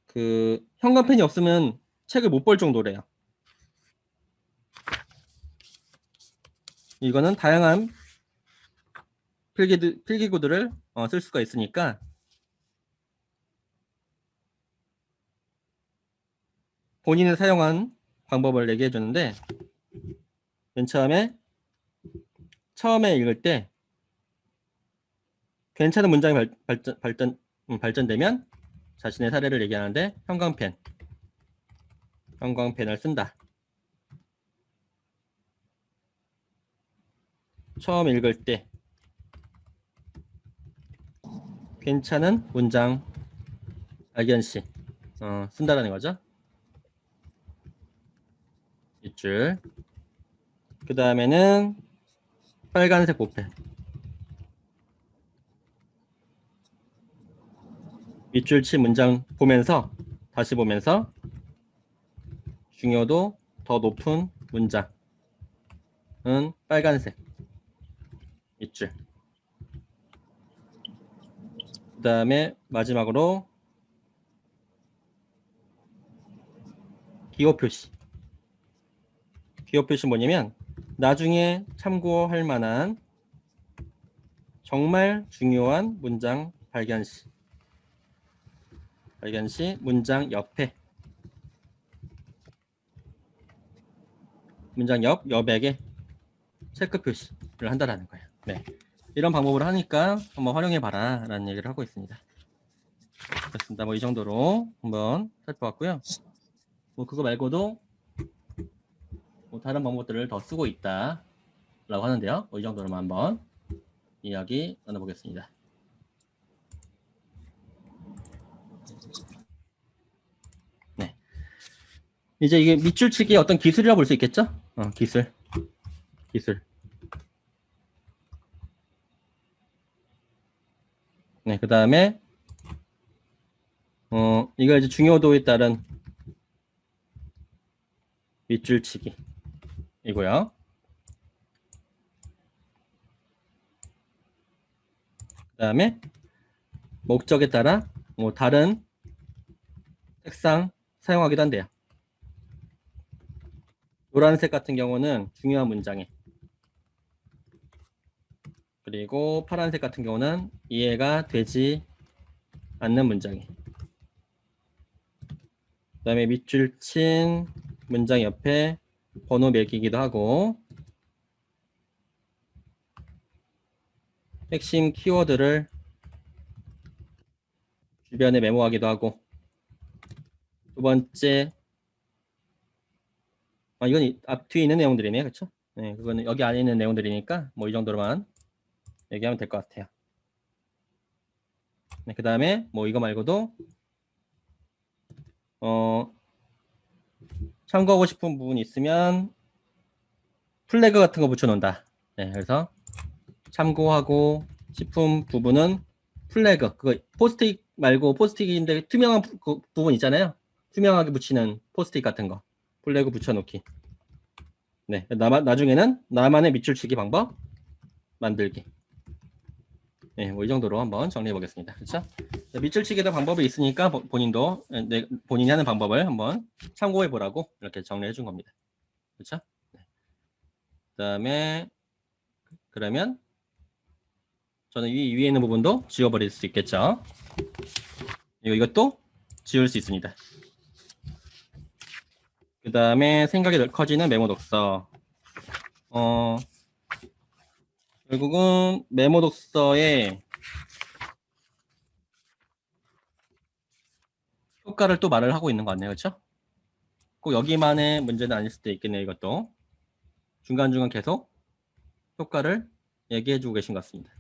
A: 그 현관펜이 없으면 책을 못 볼 정도래요. 이거는 다양한 필기구들을 쓸 수가 있으니까 본인이 사용한 방법을 얘기해 주는데 맨 처음에 읽을 때 괜찮은 문장이 발전되면 자신의 사례를 얘기하는데 형광펜을 쓴다. 처음 읽을 때 괜찮은 문장 발견시 쓴다라는 거죠. 밑줄. 그 다음에는 빨간색 보펜. 밑줄 친 문장 다시 보면서 중요도 더 높은 문장은 빨간색 밑줄. 그 다음에 마지막으로 기호 표시. 기호 표시 뭐냐면 나중에 참고할 만한 정말 중요한 문장 발견 시 문장 옆에 문장 여백에 체크 표시를 한다라는 거예요. 네, 이런 방법으로 하니까 한번 활용해 봐라 라는 얘기를 하고 있습니다. 됐습니다. 뭐 이 정도로 한번 살펴봤고요. 뭐 그거 말고도 뭐 다른 방법들을 더 쓰고 있다라고 하는데요. 뭐 이 정도로만 한번 이야기 나눠보겠습니다. 네. 이제 이게 밑줄치기의 어떤 기술이라고 볼 수 있겠죠? 기술. 네, 그 다음에 이거 이제 중요도에 따른 밑줄치기이고요. 그 다음에 목적에 따라 뭐 다른 색상 사용하기도 한대요. 노란색 같은 경우는 중요한 문장에, 그리고 파란색 같은 경우는 이해가 되지 않는 문장에, 그 다음에 밑줄 친 문장 옆에 번호 매기기도 하고, 핵심 키워드를 주변에 메모하기도 하고, 두 번째, 이건 앞 뒤에 있는 내용들이네요, 그렇죠? 네, 그거는 여기 안에 있는 내용들이니까 뭐 이 정도로만 얘기하면 될 것 같아요. 네, 그 다음에 뭐 이거 말고도 참고하고 싶은 부분이 있으면 플래그 같은 거 붙여놓는다. 네, 그래서 참고하고 싶은 부분은 플래그, 그거 포스트잇 말고 포스트잇인데 투명한 부분 있잖아요. 투명하게 붙이는 포스트잇 같은 거 플래그 붙여놓기. 네, 나중에는 나만의 밑줄치기 방법 만들기. 네, 뭐 이 정도로 한번 정리해 보겠습니다. 그렇죠? 밑줄치기도 방법이 있으니까 본인도 본인이 하는 방법을 한번 참고해 보라고 이렇게 정리해 준 겁니다. 그렇죠? 네. 그다음에 그러면 저는 위에 있는 부분도 지워버릴 수 있겠죠. 이것도 지울 수 있습니다. 그 다음에 생각이 커지는 메모 독서. 결국은 메모 독서의 효과를 또 말을 하고 있는 것 같네요. 그렇죠? 꼭 여기만의 문제는 아닐 수도 있겠네요. 이것도 중간중간 계속 효과를 얘기해 주고 계신 것 같습니다.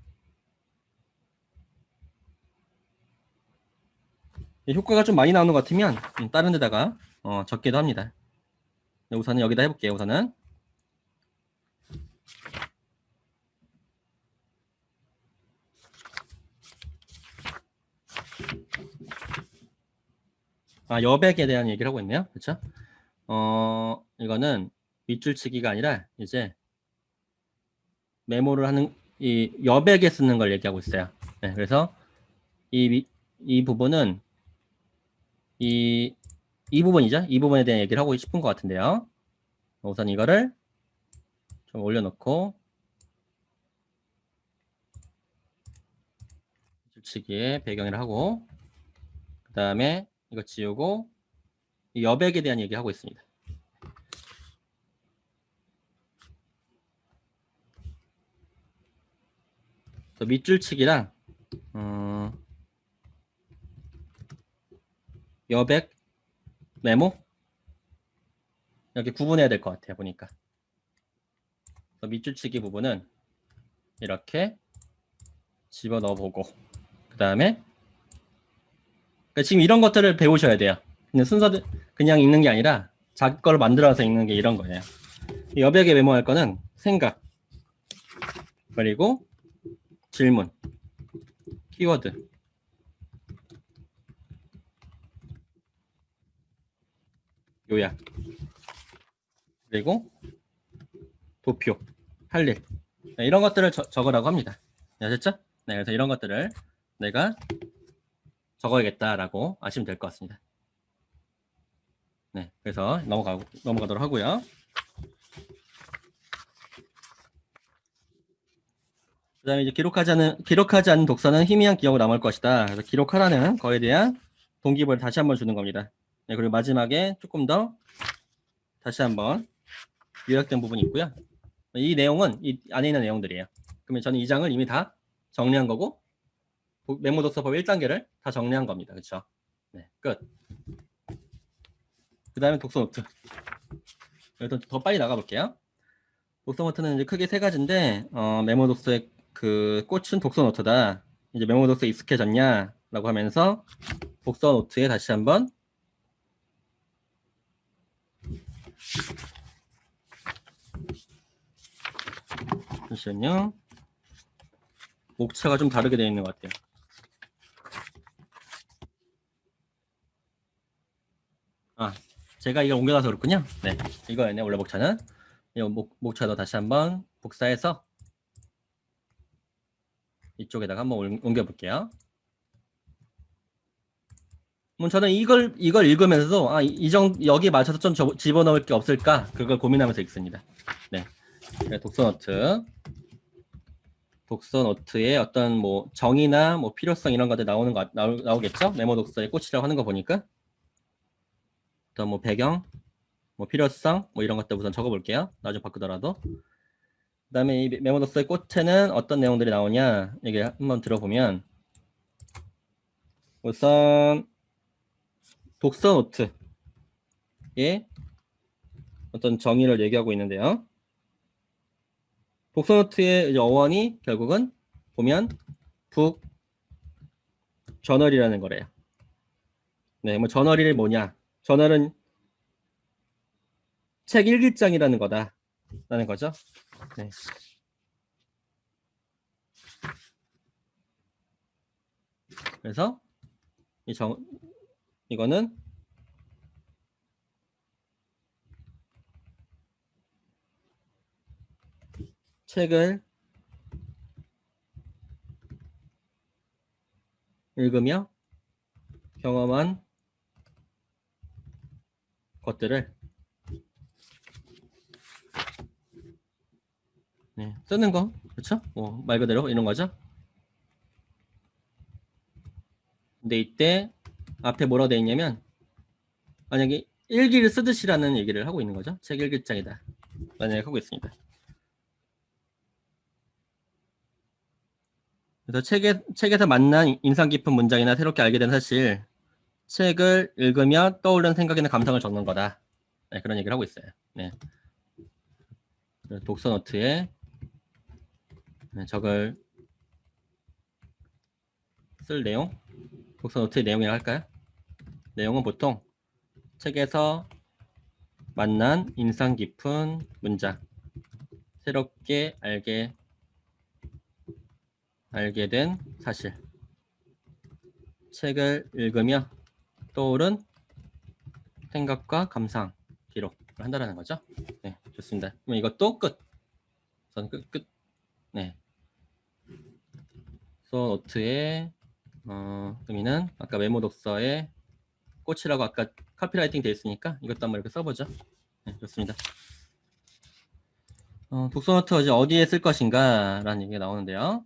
A: 효과가 좀 많이 나오는 것 같으면 다른 데다가 적기도 합니다. 우선은 여기다 해볼게요. 우선은 여백에 대한 얘기를 하고 있네요. 그렇죠? 이거는 밑줄치기가 아니라 이제 메모를 하는 이 여백에 쓰는 걸 얘기하고 있어요. 네, 그래서 이 부분은 이 부분이죠. 이 부분에 대한 얘기를 하고 싶은 것 같은데요. 우선 이거를 좀 올려놓고 밑줄치기의 배경이라 하고, 그 다음에 이거 지우고 이 여백에 대한 얘기하고 있습니다. 밑줄치기랑 여백, 메모 이렇게 구분해야 될 것 같아요. 보니까 밑줄치기 부분은 이렇게 집어넣어보고, 그 다음에 지금 이런 것들을 배우셔야 돼요. 그냥 순서대로 그냥 읽는 게 아니라 자기 걸 만들어서 읽는 게 이런 거예요. 여백에 메모할 거는 생각, 그리고 질문, 키워드, 요약, 그리고 도표, 할 일, 이런 것들을 적으라고 합니다. 아셨죠? 네, 그래서 이런 것들을 내가 적어야겠다라고 아시면 될 것 같습니다. 네, 그래서 넘어가도록 하고요. 그 다음에 이제 기록하지 않은 독서는 희미한 기억으로 남을 것이다. 그래서 기록하라는 거에 대한 동기부여를 다시 한번 주는 겁니다. 네, 그리고 마지막에 조금 더 다시 한번 요약된 부분이 있고요. 이 내용은 이 안에 있는 내용들이에요. 그러면 저는 이 장을 이미 다 정리한 거고, 메모 독서법 1단계를 다 정리한 겁니다. 그렇죠? 네, 끝. 그 다음에 독서 노트. 일단 더 빨리 나가볼게요. 독서 노트는 이제 크게 세 가지인데, 메모 독서의 그 꽃은 독서 노트다. 이제 메모 독서에 익숙해졌냐라고 하면서 독서 노트에 다시 한번 잠시만요. 목차가 좀 다르게 되어 있는 것 같아요. 제가 이걸 옮겨놔서 그렇군요. 네, 이거였네 원래 목차는. 이 목차도 다시 한번 복사해서 이쪽에다가 한번 옮겨볼게요. 저는 이걸 읽으면서도 여기에 맞춰서 좀 집어넣을 게 없을까 그걸 고민하면서 읽습니다. 네, 독서 노트에 어떤 뭐 정의나 뭐 필요성 이런 것들 나오겠죠? 메모 독서의 꽃이라고 하는 거 보니까 어떤 뭐 배경, 뭐 필요성 뭐 이런 것들 우선 적어볼게요. 나중에 바꾸더라도. 그다음에 이 메모 독서의 꽃에는 어떤 내용들이 나오냐 이게 한번 들어보면 우선 독서 노트의 어떤 정의를 얘기하고 있는데요. 독서 노트의 어원이 결국은 보면 북 저널이라는 거래요. 네, 뭐 저널이 뭐냐? 저널은 책 일기장이라는 거다라는 거죠. 네. 그래서 이거는 책을 읽으며 경험한 것들을 쓰는 거, 그렇죠? 말 그대로 이런 거죠. 근데 이때 앞에 뭐라고 되어 있냐면 만약에 일기를 쓰듯이라는 얘기를 하고 있는 거죠. 책 일기장이다. 만약에 하고 있습니다. 그래서 책에서 만난 인상 깊은 문장이나 새롭게 알게 된 사실, 책을 읽으며 떠오르는 생각이나 감상을 적는 거다. 네, 그런 얘기를 하고 있어요. 네. 독서 노트에 적을 쓸 내용, 독서 노트의 내용이라고 할까요? 내용은 보통 책에서 만난 인상 깊은 문장, 새롭게 알게 된 사실, 책을 읽으며 떠오른 생각과 감상, 기록을 한다는 거죠. 네, 좋습니다. 그럼 이것도 끝. 우선 끝. 네. 독서 노트의 의미는 아까 메모 독서의 꽃이라고 아까 카피라이팅 되어 있으니까 이것도 한번 이렇게 써보죠. 네, 좋습니다. 독서 노트 어디에 쓸 것인가 라는 얘기가 나오는데요.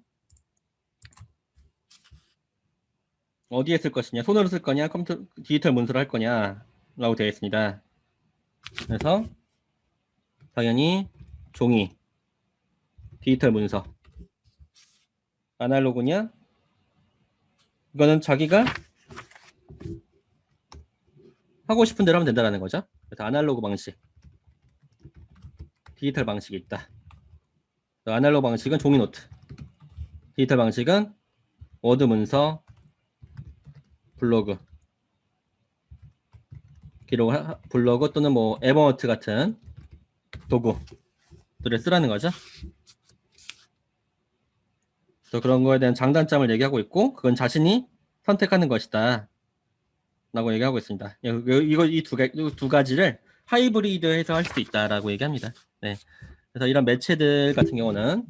A: 어디에 쓸 것이냐, 손으로 쓸 거냐, 컴퓨터 디지털 문서로 할 거냐 라고 되어 있습니다. 그래서 당연히 종이, 디지털 문서, 아날로그냐, 이거는 자기가 하고 싶은 대로 하면 된다는 거죠. 그래서 아날로그 방식, 디지털 방식이 있다. 아날로그 방식은 종이 노트, 디지털 방식은 워드 문서, 블로그, 블로그 또는 뭐 에버노트 같은 도구들을 쓰라는 거죠. 그래서 그런 거에 대한 장단점을 얘기하고 있고, 그건 자신이 선택하는 것이다 라고 얘기하고 있습니다. 이 두 가지를 하이브리드해서 할 수 있다라고 얘기합니다. 네. 그래서 이런 매체들 같은 경우는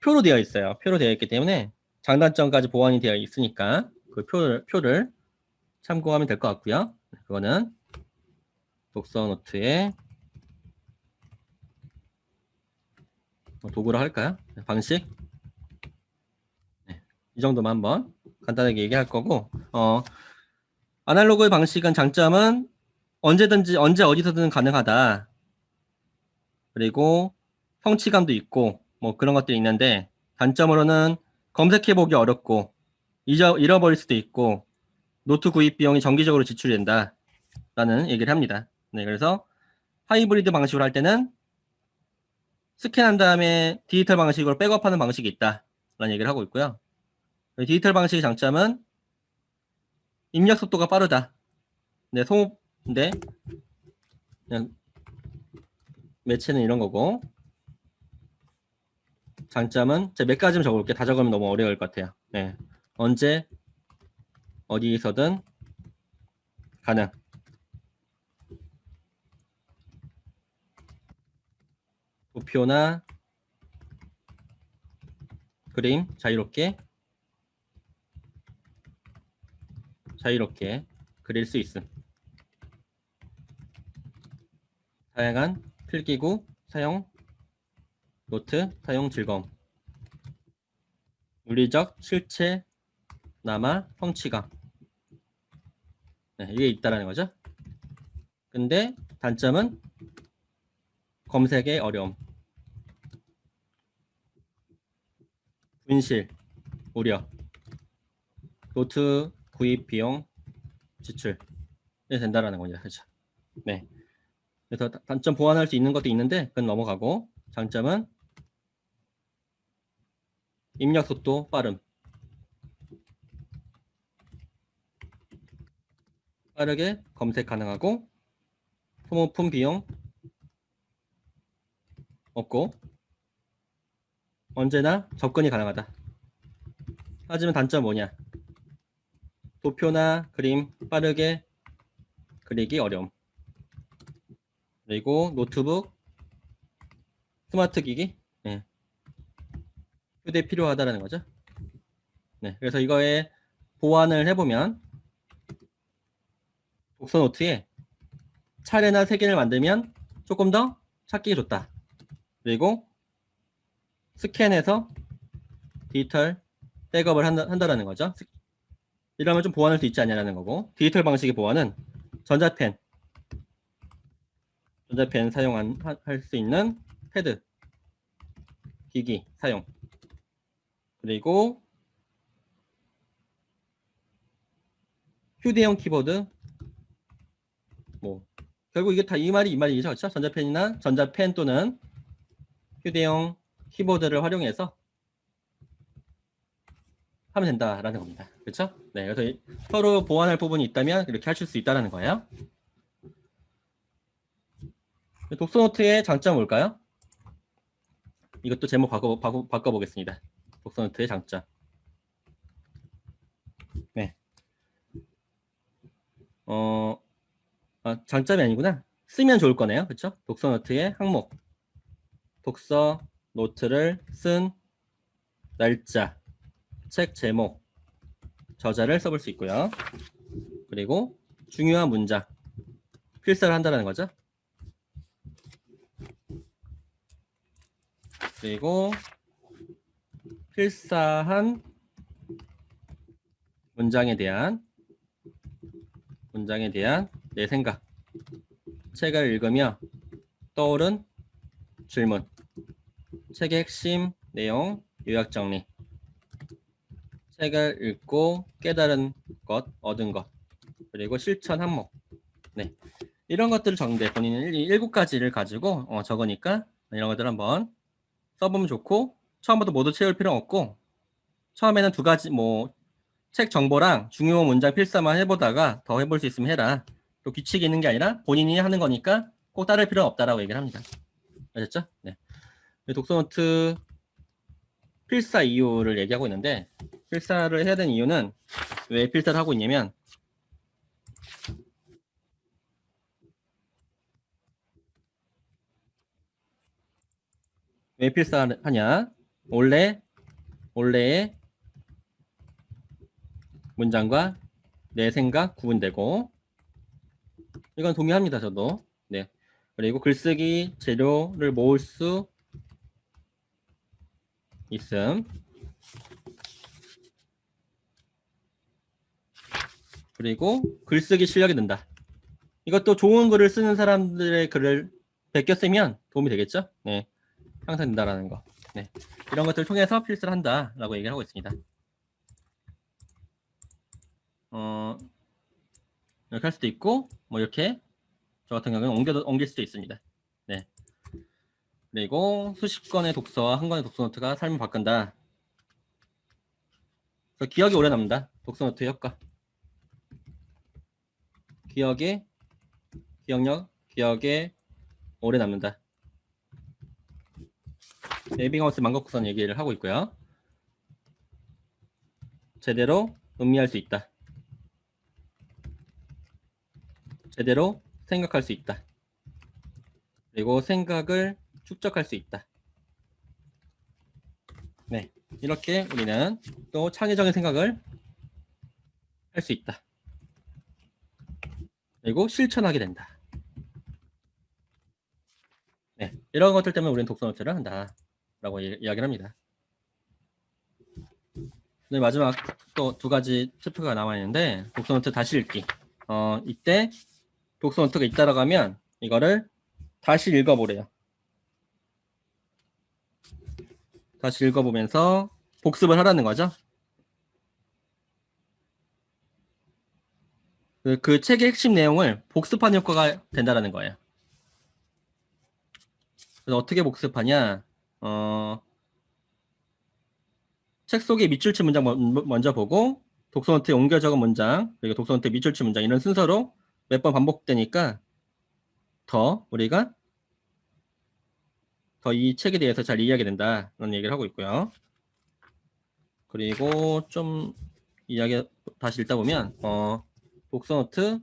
A: 표로 되어 있어요. 표로 되어 있기 때문에 장단점까지 보완이 되어 있으니까 그 표를 참고하면 될 것 같고요. 그거는 독서 노트의 도구로 할까요? 방식. 네. 이 정도만 한번 간단하게 얘기할 거고, 아날로그의 방식은 장점은 언제든지 언제 어디서든 가능하다. 그리고 성취감도 있고 뭐 그런 것들이 있는데 단점으로는 검색해보기 어렵고 잃어버릴 수도 있고 노트 구입 비용이 정기적으로 지출이 된다 라는 얘기를 합니다. 네, 그래서 하이브리드 방식으로 할 때는 스캔한 다음에 디지털 방식으로 백업하는 방식이 있다 라는 얘기를 하고 있고요. 디지털 방식의 장점은 입력 속도가 빠르다. 네, 네, 그냥 매체는 이런 거고, 장점은 제가 몇 가지만 적어볼게요. 다 적으면 너무 어려울 것 같아요. 네, 언제 어디서든 가능. 도표나 그림 자유롭게 그릴 수 있음. 다양한 필기구 사용, 노트 사용 즐거움. 물리적 실체 남아 성취감. 네, 이게 있다라는 거죠. 근데 단점은 검색의 어려움, 분실, 우려, 노트 구입 비용 지출 된다라는 거죠. 그렇죠. 네. 그래서 단점 보완할 수 있는 것도 있는데 그건 넘어가고, 장점은 입력 속도 빠름, 빠르게 검색 가능하고 소모품 비용 없고 언제나 접근이 가능하다. 하지만 단점 뭐냐? 도표나 그림 빠르게 그리기 어려움. 그리고 노트북, 스마트 기기, 네. 휴대 필요하다라는 거죠. 네, 그래서 이거에 보완을 해보면 독서 노트에 차례나 세 개를 만들면 조금 더 찾기 좋다. 그리고 스캔해서 디지털 백업을 한다라는 거죠. 이러면 좀 보완할 수 있지 않냐라는 거고, 디지털 방식의 보완은 전자펜 사용할 수 있는 패드 기기 사용, 그리고 휴대용 키보드, 뭐 결국 이게 다 이 말이죠. 그렇죠? 전자펜 또는 휴대용 키보드를 활용해서 하면 된다라는 겁니다. 그렇죠? 네, 그래서 서로 보완할 부분이 있다면 이렇게 하실 수 있다는 거예요. 독서노트의 장점 뭘까요? 이것도 제목 바꿔보겠습니다. 독서노트의 장점. 네. 장점이 아니구나. 쓰면 좋을 거네요. 그렇죠? 독서노트의 항목. 독서 노트를 쓴 날짜, 책 제목, 저자를 써볼 수 있고요. 그리고 중요한 문장, 필사를 한다는 거죠. 그리고 필사한 문장에 대한 내 생각, 책을 읽으며 떠오른 질문, 책의 핵심 내용 요약 정리, 책을 읽고 깨달은 것, 얻은 것, 그리고 실천 항목. 네, 이런 것들을 적는데 본인은 7가지를 가지고 적으니까 이런 것들 한번 써보면 좋고, 처음부터 모두 채울 필요 없고 처음에는 2가지 책 정보랑 중요 문장 필사만 해보다가 더 해볼 수 있으면 해라. 또 규칙이 있는 게 아니라 본인이 하는 거니까 꼭 따를 필요는 없다라고 얘기를 합니다. 아셨죠? 네. 독서노트 필사 이유를 얘기하고 있는데, 필사를 해야 되는 이유는 왜 필사를 하고 있냐면, 왜 필사를 하냐? 원래의 문장과 내 생각 구분되고, 이건 동의합니다. 저도. 네. 그리고 글쓰기 재료를 모을 수 있음. 그리고 글쓰기 실력이 는다. 이것도 좋은 글을 쓰는 사람들의 글을 베껴 쓰면 도움이 되겠죠? 네. 향상된다라는 거. 네. 이런 것들을 통해서 필사를 한다라고 얘기를 하고 있습니다. 이렇게 할 수도 있고, 뭐 이렇게 저 같은 경우는 옮길 수도 있습니다. 네. 그리고 수십 건의 독서와 한 권의 독서 노트가 삶을 바꾼다. 그래서 기억이 오래 남는다. 독서 노트의 효과. 기억에 오래 남는다. 에빙하우스 만곡구선 얘기를 하고 있고요. 제대로 음미할 수 있다. 제대로 생각할 수 있다. 그리고 생각을 축적할 수 있다. 네, 이렇게 우리는 또 창의적인 생각을 할 수 있다. 그리고 실천하게 된다. 네, 이런 것들 때문에 우리는 독서 노트를 한다 라고 이야기를 합니다. 네, 마지막 또 두 가지 챕터가 남아있는데 독서 노트 다시 읽기. 이때 독서 노트가 있다라고 하면 이거를 다시 읽어보래요. 다시 읽어보면서 복습을 하라는 거죠. 그 책의 핵심 내용을 복습하는 효과가 된다는 거예요. 그래서 어떻게 복습하냐? 책 속의 밑줄치 문장 먼저 보고 독서노트에 옮겨 적은 문장, 그리고 독서노트 밑줄치 문장 이런 순서로 몇 번 반복되니까 더 우리가 더 이 책에 대해서 잘 이해하게 된다는 얘기를 하고 있고요. 그리고 좀 이야기 다시 읽다 보면 독서노트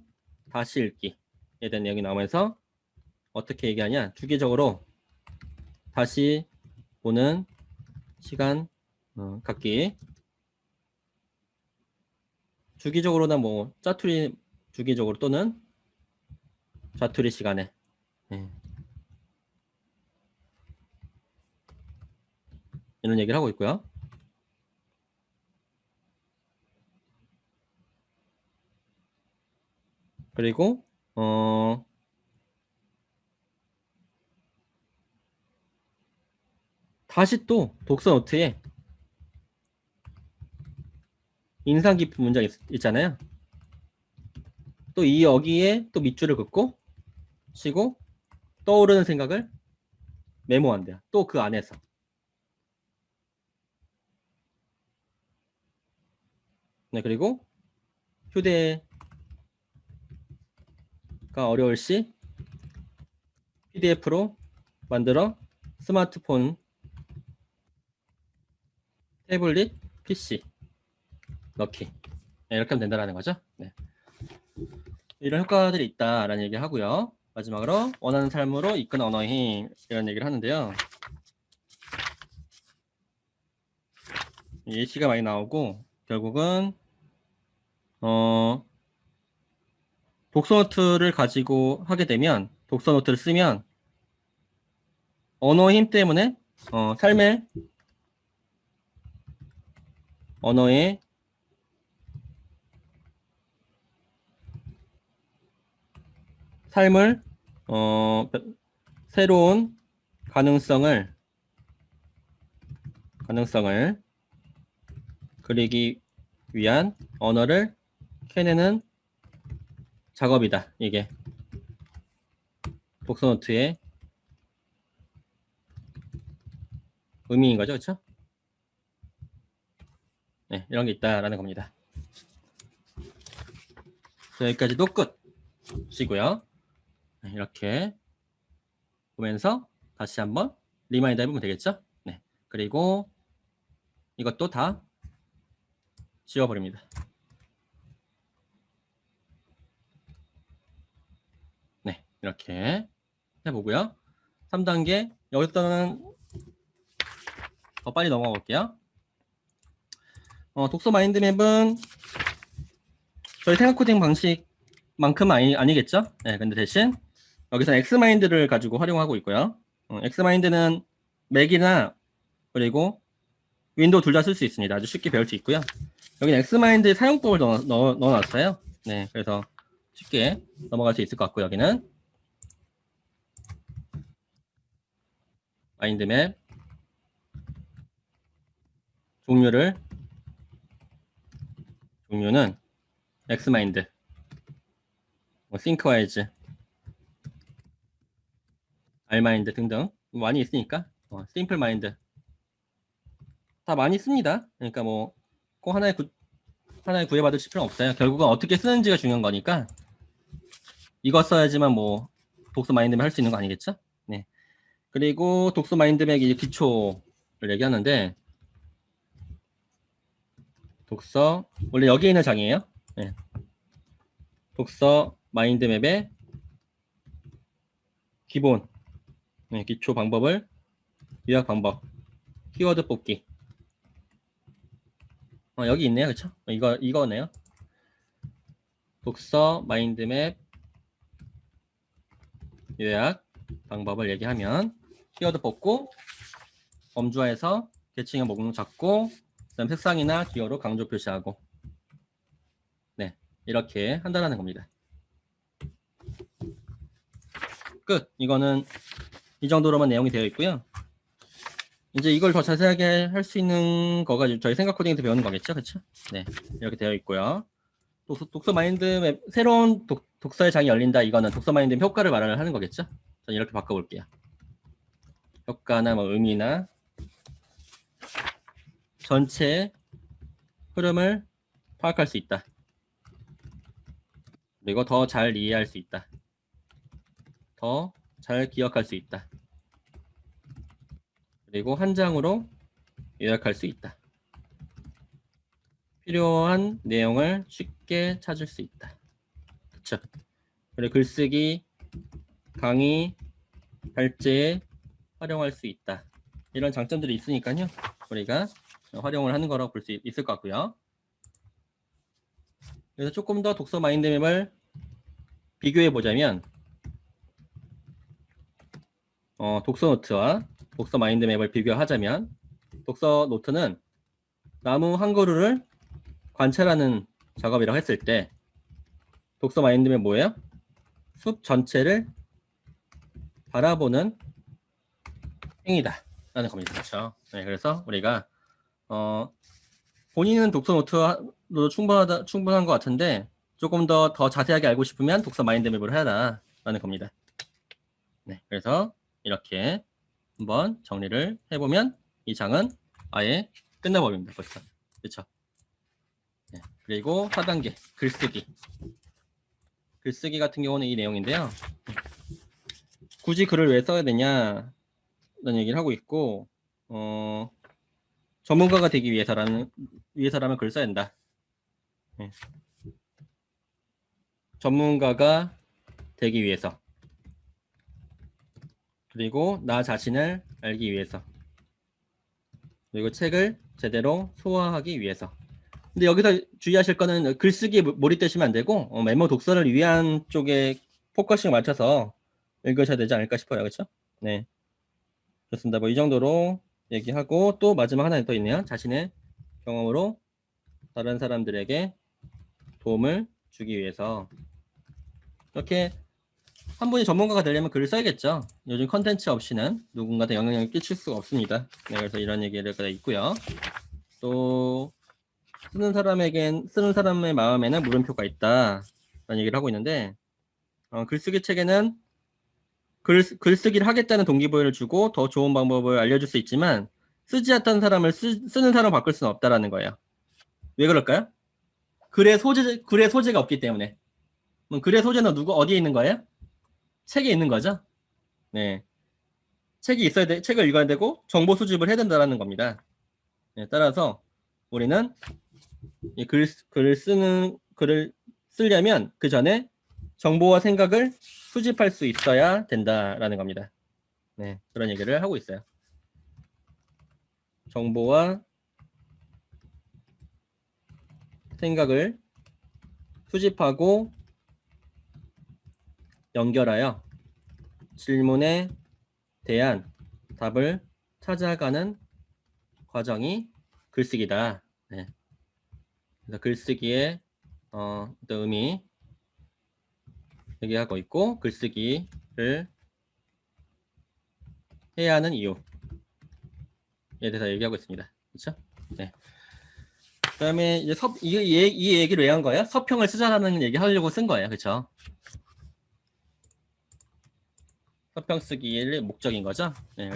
A: 다시 읽기에 대한 내용이 나오면서 어떻게 얘기하냐? 주기적으로 다시 보는 시간 갖기. 주기적으로나 뭐 짜투리 주기적으로 또는 자투리 시간에 이런 얘기를 하고 있고요. 그리고 다시 또 독서 노트에 인상 깊은 문장 있잖아요. 또 이 여기에 또 밑줄을 긋고 쉬고 떠오르는 생각을 메모한대요. 또 그 안에서. 네, 그리고 휴대가 어려울 시 PDF로 만들어 스마트폰, 태블릿, PC 넣기. 네, 이렇게 하면 된다는 거죠. 네. 이런 효과들이 있다라는 얘기를 하고요. 마지막으로 원하는 삶으로 이끄는 언어의 힘 이런 얘기를 하는데요. 예시가 많이 나오고 결국은 독서노트를 가지고 하게 되면 독서노트를 쓰면 언어의 힘 때문에 삶의 언어의 삶을 새로운 가능성을 그리기 위한 언어를 캐내는 작업이다. 이게 독서노트의 의미인 거죠, 그렇죠? 네, 이런 게 있다라는 겁니다. 여기까지도 끝이고요. 네, 이렇게 보면서 다시 한번 리마인드 해보면 되겠죠? 네, 그리고 이것도 다 지워버립니다. 네, 이렇게 해보고요. 3단계 여기서는 더 빨리 넘어가 볼게요. 독서 마인드맵은 저희 생각 코딩 방식만큼 아니겠죠? 네, 근데 대신 여기서 엑스마인드를 가지고 활용하고 있고요. 엑스마인드는 맥이나 그리고 윈도우 둘 다 쓸 수 있습니다. 아주 쉽게 배울 수 있고요. 여기는 엑스마인드 사용법을 넣어놨어요. 네, 그래서 쉽게 넘어갈 수 있을 것 같고 여기는 마인드맵 종류는 엑스마인드, 뭐 싱크와이즈, 알마인드 등등 많이 있으니까 심플마인드 다 많이 씁니다. 그러니까 뭐 꼭 하나에 구애받으실 필요는 없어요. 결국은 어떻게 쓰는지가 중요한 거니까 이거 써야지만 뭐 독서 마인드맵 할 수 있는 거 아니겠죠? 네. 그리고 독서 마인드맵 이제 기초를 얘기하는데 독서 원래 여기 있는 장이에요. 네. 독서 마인드맵의 기본 네, 기초 방법을 요약 방법 키워드 뽑기 여기 있네요. 그쵸? 이거네요. 독서 마인드맵 요약 방법을 얘기하면 키워드 뽑고 범주화해서 계층의 목록 잡고 그다음 색상이나 기호로 강조 표시하고 네 이렇게 한다는 겁니다. 끝. 이거는 이 정도로만 내용이 되어 있고요. 이제 이걸 더 자세하게 할 수 있는 거가 저희 생각 코딩에서 배우는 거겠죠, 그렇죠? 네 이렇게 되어 있고요. 독서 마인드맵 새로운 독서의 장이 열린다. 이거는 독서 마인드맵 효과를 말을 하는 거겠죠? 저는 이렇게 바꿔볼게요. 효과나 뭐 의미나 전체 흐름을 파악할 수 있다. 그리고 더 잘 이해할 수 있다. 더 잘 기억할 수 있다. 그리고 한 장으로 요약할 수 있다. 필요한 내용을 쉽게 찾을 수 있다. 그쵸? 그리고 글쓰기, 강의, 발제에 활용할 수 있다. 이런 장점들이 있으니까요. 우리가 활용을 하는 거라고 볼 수 있을 것 같고요. 그래서 조금 더 독서 마인드맵을 비교해 보자면 독서 노트와 독서 마인드맵을 비교하자면 독서 노트는 나무 한 그루를 관찰하는 작업이라고 했을 때 독서 마인드맵 뭐예요? 숲 전체를 바라보는 행위다 라는 겁니다. 그렇죠? 네, 그래서 우리가 본인은 독서 노트로 충분한 것 같은데 조금 더 자세하게 알고 싶으면 독서 마인드맵을 해야 라는 겁니다. 네, 그래서 이렇게 한번 정리를 해보면 이 장은 아예 끝나버립니다. 벌써. 그렇죠? 네, 그리고 4단계 글쓰기. 글쓰기 같은 경우는 이 내용인데요. 굳이 글을 왜 써야 되냐 라는 얘기를 하고 있고 전문가가 되기 위해서라면 글을 써야 된다. 네. 전문가가 되기 위해서 그리고 나 자신을 알기 위해서 그리고 책을 제대로 소화하기 위해서. 근데 여기서 주의하실 거는 글쓰기에 몰입되시면 안 되고 메모 독서를 위한 쪽에 포커싱을 맞춰서 읽으셔야 되지 않을까 싶어요. 그렇죠? 네, 좋습니다. 뭐 이 정도로 얘기하고 또 마지막 하나 더 있네요. 자신의 경험으로 다른 사람들에게 도움을 주기 위해서. 이렇게 한 분이 전문가가 되려면 글을 써야겠죠. 요즘 컨텐츠 없이는 누군가한테 영향력을 끼칠 수가 없습니다. 네, 그래서 이런 얘기를 있고요. 또 쓰는 사람의 마음에는 물음표가 있다 라는 얘기를 하고 있는데 글쓰기 책에는 글쓰기를 하겠다는 동기부여를 주고 더 좋은 방법을 알려줄 수 있지만 쓰지 않던 사람을 쓰는 사람을 바꿀 수는 없다라는 거예요. 왜 그럴까요? 글의 소재가 없기 때문에. 그럼 글의 소재는 어디에 있는 거예요? 책에 있는 거죠. 네, 책이 있어야 돼. 책을 읽어야 되고 정보 수집을 해야 된다는 겁니다. 네, 따라서 우리는 이 글을 쓰려면 그 전에 정보와 생각을 수집할 수 있어야 된다라는 겁니다. 네, 그런 얘기를 하고 있어요. 정보와 생각을 수집하고 연결하여 질문에 대한 답을 찾아가는 과정이 글쓰기다. 네. 그래서 글쓰기의 어떤 의미 얘기하고 있고 글쓰기를 해야 하는 이유에 대해서 얘기하고 있습니다. 그렇죠? 네. 그다음에 이제 이 얘기를 왜 한 거예요? 서평을 쓰자라는 얘기 하려고 쓴 거예요. 그렇죠? 서평 쓰기의 목적인 거죠. 네,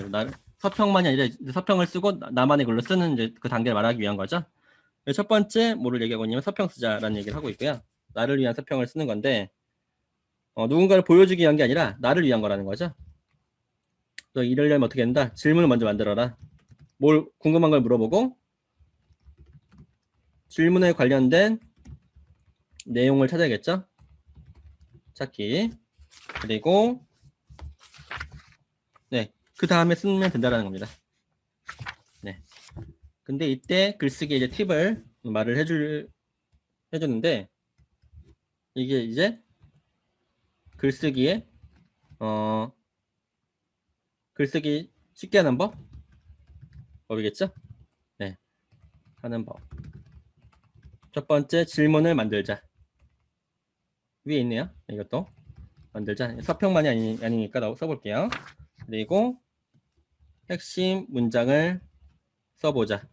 A: 서평만이 아니라 서평을 쓰고 나만의 글로 쓰는 이제 그 단계를 말하기 위한 거죠. 첫 번째 뭐를 얘기하고 있냐면 서평 쓰자라는 얘기를 하고 있고요. 나를 위한 서평을 쓰는 건데 누군가를 보여주기 위한 게 아니라 나를 위한 거라는 거죠. 또 이러려면 어떻게 된다? 질문을 먼저 만들어라. 뭘 궁금한 걸 물어보고 질문에 관련된 내용을 찾아야겠죠. 찾기. 그리고 네, 그 다음에 쓰면 된다라는 겁니다. 네. 근데 이때 글쓰기 이제 팁을 말을 해주는데 이게 이제 글쓰기에 글쓰기 쉽게 하는 법이겠죠? 네, 하는 법. 첫 번째 질문을 만들자. 위에 있네요. 이것도 만들자. 서평만이 아니니까 써볼게요. 그리고 핵심 문장을 써보자.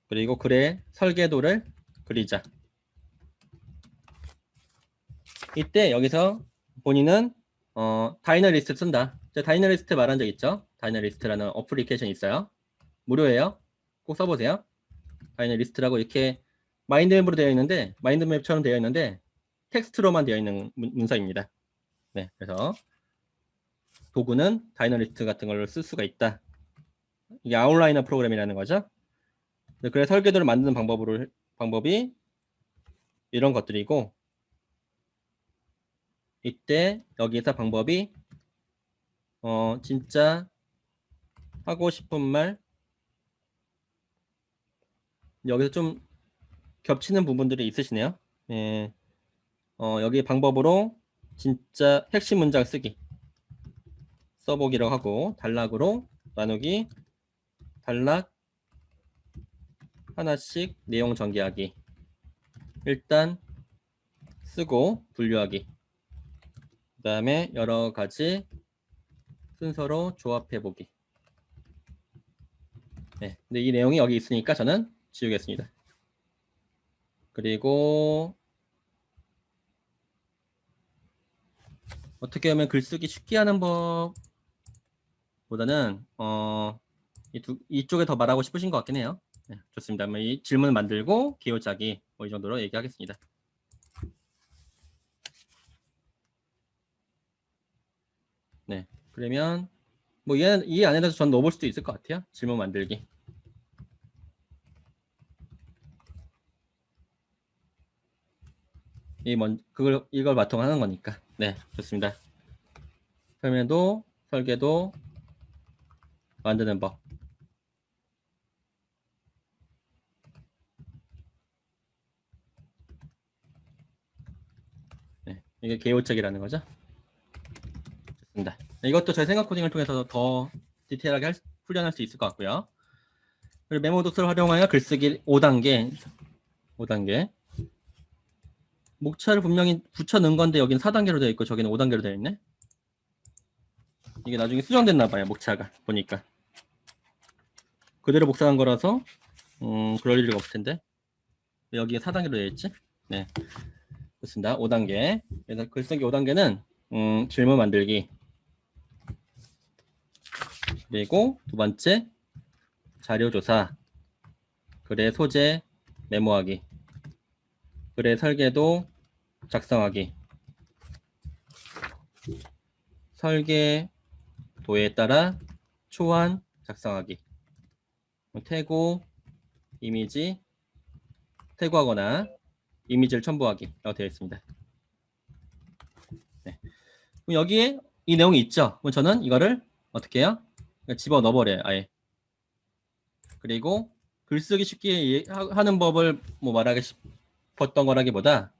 A: 그리고 글의 설계도를 그리자. 이때 여기서 본인은 다이너리스트 쓴다. 제가 다이너리스트 말한 적 있죠? 다이너리스트라는 어플리케이션 있어요. 무료예요. 꼭 써보세요. 다이너리스트라고 이렇게 마인드맵으로 되어 있는데 마인드맵처럼 되어 있는데 텍스트로만 되어 있는 문서입니다. 네, 그래서 도구는 다이너리스트 같은 걸 쓸 수가 있다. 이게 아웃라이너 프로그램이라는 거죠. 네, 그래 설계도를 만드는 방법이 이런 것들이고 이때 여기서 방법이 진짜 하고 싶은 말 여기서 좀 겹치는 부분들이 있으시네요. 예, 여기 방법으로 진짜 핵심 문장 쓰기 써보기로 하고 단락으로 나누기 단락 하나씩 내용 전개하기 일단 쓰고 분류하기 그 다음에 여러 가지 순서로 조합해 보기. 네, 근데 이 내용이 여기 있으니까 저는 지우겠습니다. 그리고 어떻게 하면 글쓰기 쉽게 하는 법보다는 이쪽에 더 말하고 싶으신 것 같긴 해요. 네, 좋습니다. 이 질문 만들고 기호 짜기 이 정도로 얘기하겠습니다. 네, 그러면 뭐 이 안에서 전 넣어볼 수도 있을 것 같아요. 질문 만들기. 이걸 바탕하는 거니까. 네, 좋습니다. 설계도 만드는 법. 네, 이게 개요책이라는 거죠. 좋습니다. 네, 이것도 저희 생각 코딩을 통해서 더 디테일하게 훈련할 수 있을 것 같고요. 그리고 메모 독서를 활용하여 글쓰기 5단계. 목차를 분명히 붙여 넣은 건데 여기는 4단계로 되어 있고 저기는 5단계로 되어 있네. 이게 나중에 수정됐나 봐요. 목차가 보니까. 그대로 복사한 거라서 그럴 일이 없을 텐데. 왜 여기가 4단계로 되어 있지? 네. 좋습니다. 5단계. 그래서 글쓰기 5단계는 질문 만들기. 그리고 두 번째 자료조사. 글의 소재 메모하기. 글의 설계도 작성하기. 설계도에 따라 초안 작성하기. 태그하거나 이미지를 첨부하기라고 되어 있습니다. 네. 그럼 여기에 이 내용이 있죠. 그럼 저는 이거를 어떻게 해요? 집어 넣어버려요. 아예. 그리고 글쓰기 쉽게 하는 법을 뭐 말하기 싶었던 거라기보다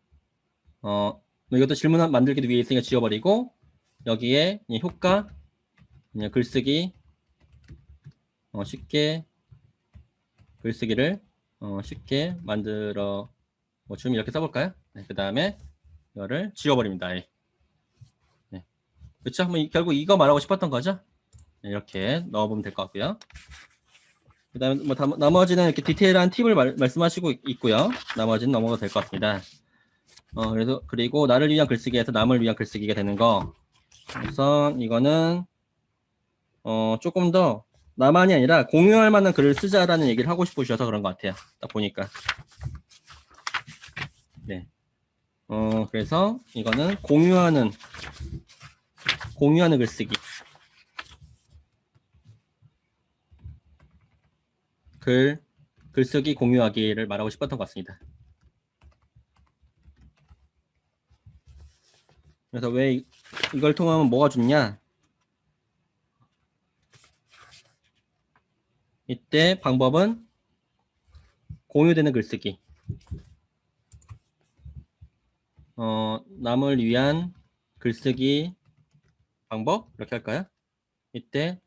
A: 이것도 질문 만들기도 위해 있으니까 지워버리고 여기에 효과 그냥 글쓰기 쉽게 글쓰기를 쉽게 만들어 좀 이렇게 써볼까요? 네, 그 다음에 이거를 지워버립니다. 아예. 네. 그렇죠? 결국 이거 말하고 싶었던 거죠? 네, 이렇게 넣어보면 될 것 같고요. 그다음에 뭐 나머지는 이렇게 디테일한 팁을 말씀하시고 있고요. 나머지는 넘어가도 될 것 같습니다. 그래서 그리고 나를 위한 글쓰기에서 남을 위한 글쓰기가 되는 거. 우선 이거는 조금 더 나만이 아니라 공유할 만한 글을 쓰자라는 얘기를 하고 싶으셔서 그런 것 같아요. 딱 보니까. 네. 그래서 이거는 공유하는 글쓰기. 글쓰기 공유하기를 말하고 싶었던 것 같습니다. 그래서 왜 이걸 통하면 뭐가 좋냐? 이때 방법은 공유되는 글쓰기. 남을 위한 글쓰기 방법 이렇게 할까요? 이때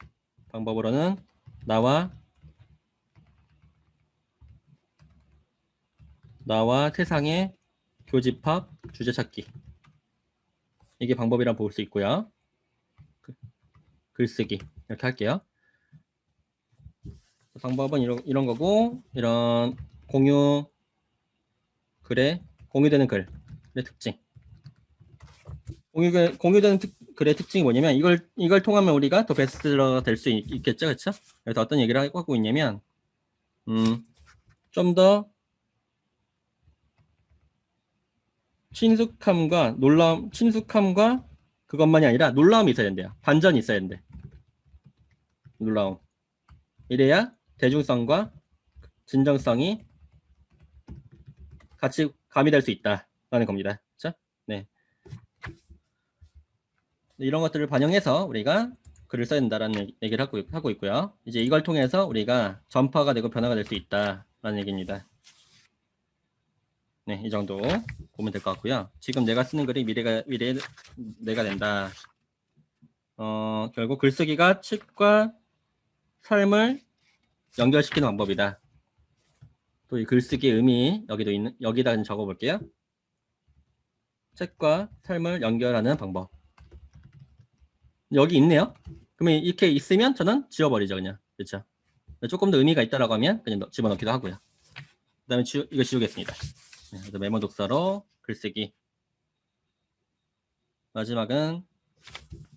A: 방법으로는 나와 세상의 교집합 주제 찾기. 이게 방법이라 볼 수 있고요. 글쓰기 이렇게 할게요. 방법은 이런 거고, 이런 공유되는 글의 특징. 공유되는 글의 특징이 뭐냐면 이걸 통하면 우리가 더 베스트셀러가 될 수 있겠죠, 그렇죠? 그래서 어떤 얘기를 하고 있냐면 좀 더 친숙함과 그것만이 아니라 놀라움이 있어야 된대요. 반전이 있어야 된대. 놀라움. 이래야 대중성과 진정성이 같이 가미될 수 있다라는 겁니다. 그렇죠? 네. 이런 것들을 반영해서 우리가 글을 써야 된다라는 얘기를 하고 있고요. 이제 이걸 통해서 우리가 전파가 되고 변화가 될 수 있다라는 얘기입니다. 네, 이 정도 보면 될 것 같고요. 지금 내가 쓰는 글이 미래의 내가 된다. 결국 글쓰기가 책과 삶을 연결시키는 방법이다. 또 이 글쓰기의 의미 여기다 적어볼게요. 책과 삶을 연결하는 방법. 여기 있네요. 그러면 이렇게 있으면 저는 지워버리죠, 그냥. 그렇죠? 조금 더 의미가 있다라고 하면 그냥 집어넣기도 하고요. 그다음에 이거 지우겠습니다. 네, 그래서 메모 독서로 글쓰기. 마지막은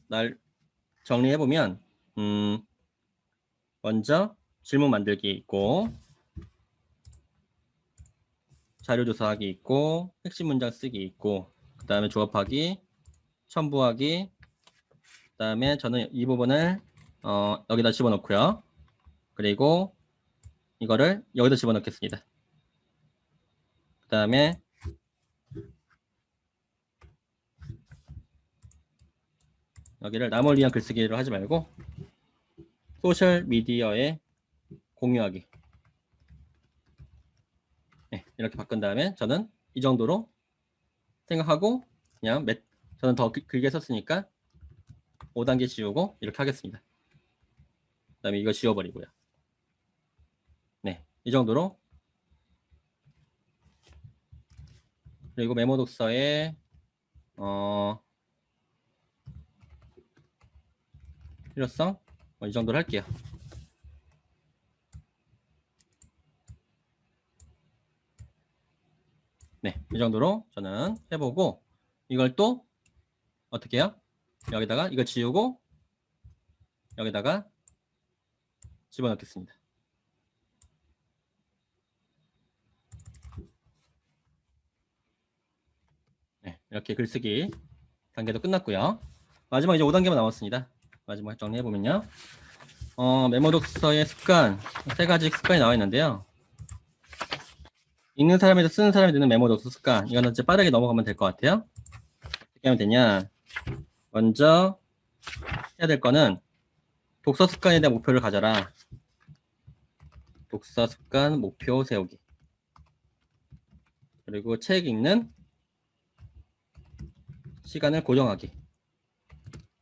A: 날 정리해보면 먼저 질문 만들기 있고, 자료 조사하기 있고, 핵심 문장 쓰기 있고, 그 다음에 조합하기, 첨부하기, 그 다음에 저는 이 부분을 여기다 집어넣고요. 그리고 이거를 여기다 집어넣겠습니다. 그 다음에 여기를 남을 위한 글쓰기로 하지 말고 소셜 미디어에 공유하기. 네, 이렇게 바꾼 다음에 저는 이 정도로 생각하고 그냥 저는 더 길게 썼으니까 5단계 지우고 이렇게 하겠습니다. 그 다음에 이거 지워버리고요. 네, 이 정도로. 그리고 메모 독서에 필요성 이 정도로 할게요. 네, 이 정도로 저는 해보고 이걸 또 어떻게 해요? 여기다가 이거 지우고 여기다가 집어넣겠습니다. 네, 이렇게 글쓰기 단계도 끝났고요. 마지막 이제 5단계만 남았습니다. 마지막 정리해보면요. 메모 독서의 습관, 3가지 습관이 나와 있는데요. 읽는 사람에서 쓰는 사람이 되는 메모 독서 습관. 이거는 이제 빠르게 넘어가면 될 것 같아요. 어떻게 하면 되냐. 먼저 해야 될 거는 독서 습관에 대한 목표를 가져라. 독서 습관 목표 세우기. 그리고 책 읽는 시간을 고정하기.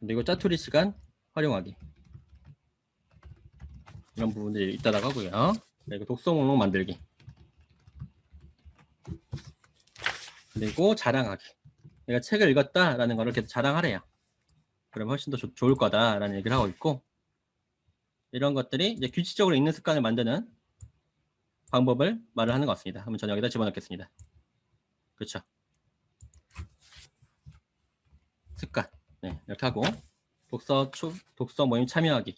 A: 그리고 짜투리 시간 활용하기. 이런 부분들이 있다고 하고요. 그리고 독서 목록 만들기. 그리고 자랑하기. 내가 책을 읽었다라는 거를 계속 자랑하래요. 그럼 훨씬 더 좋을 거다라는 얘기를 하고 있고, 이런 것들이 이제 규칙적으로 읽는 습관을 만드는 방법을 말을 하는 것 같습니다. 한번 저는 여기다 집어넣겠습니다. 그렇죠. 습관. 네, 이렇게 하고 독서 모임 참여하기.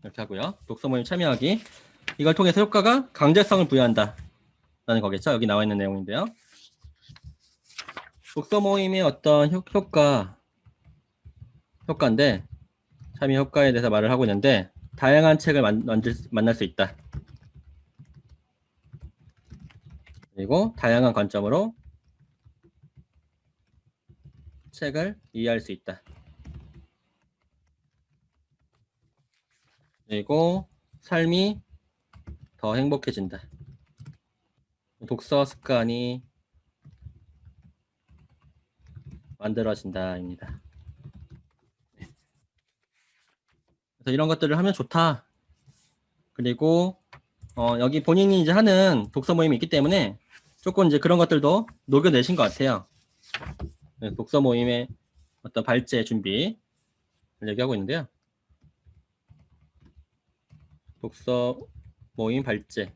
A: 이렇게 하고요. 독서 모임 참여하기. 이걸 통해서 효과가 강제성을 부여한다. 라는 거겠죠. 여기 나와 있는 내용인데요. 독서 모임의 어떤 효과인데 참여 효과에 대해서 말을 하고 있는데 다양한 책을 만날 수 있다. 그리고 다양한 관점으로 책을 이해할 수 있다. 그리고 삶이 더 행복해진다. 독서 습관이 만들어진다입니다. 그래서 이런 것들을 하면 좋다. 그리고 여기 본인이 이제 하는 독서 모임이 있기 때문에 조금 이제 그런 것들도 녹여내신 것 같아요. 독서 모임의 어떤 발제 준비를 얘기하고 있는데요. 독서 모임 발제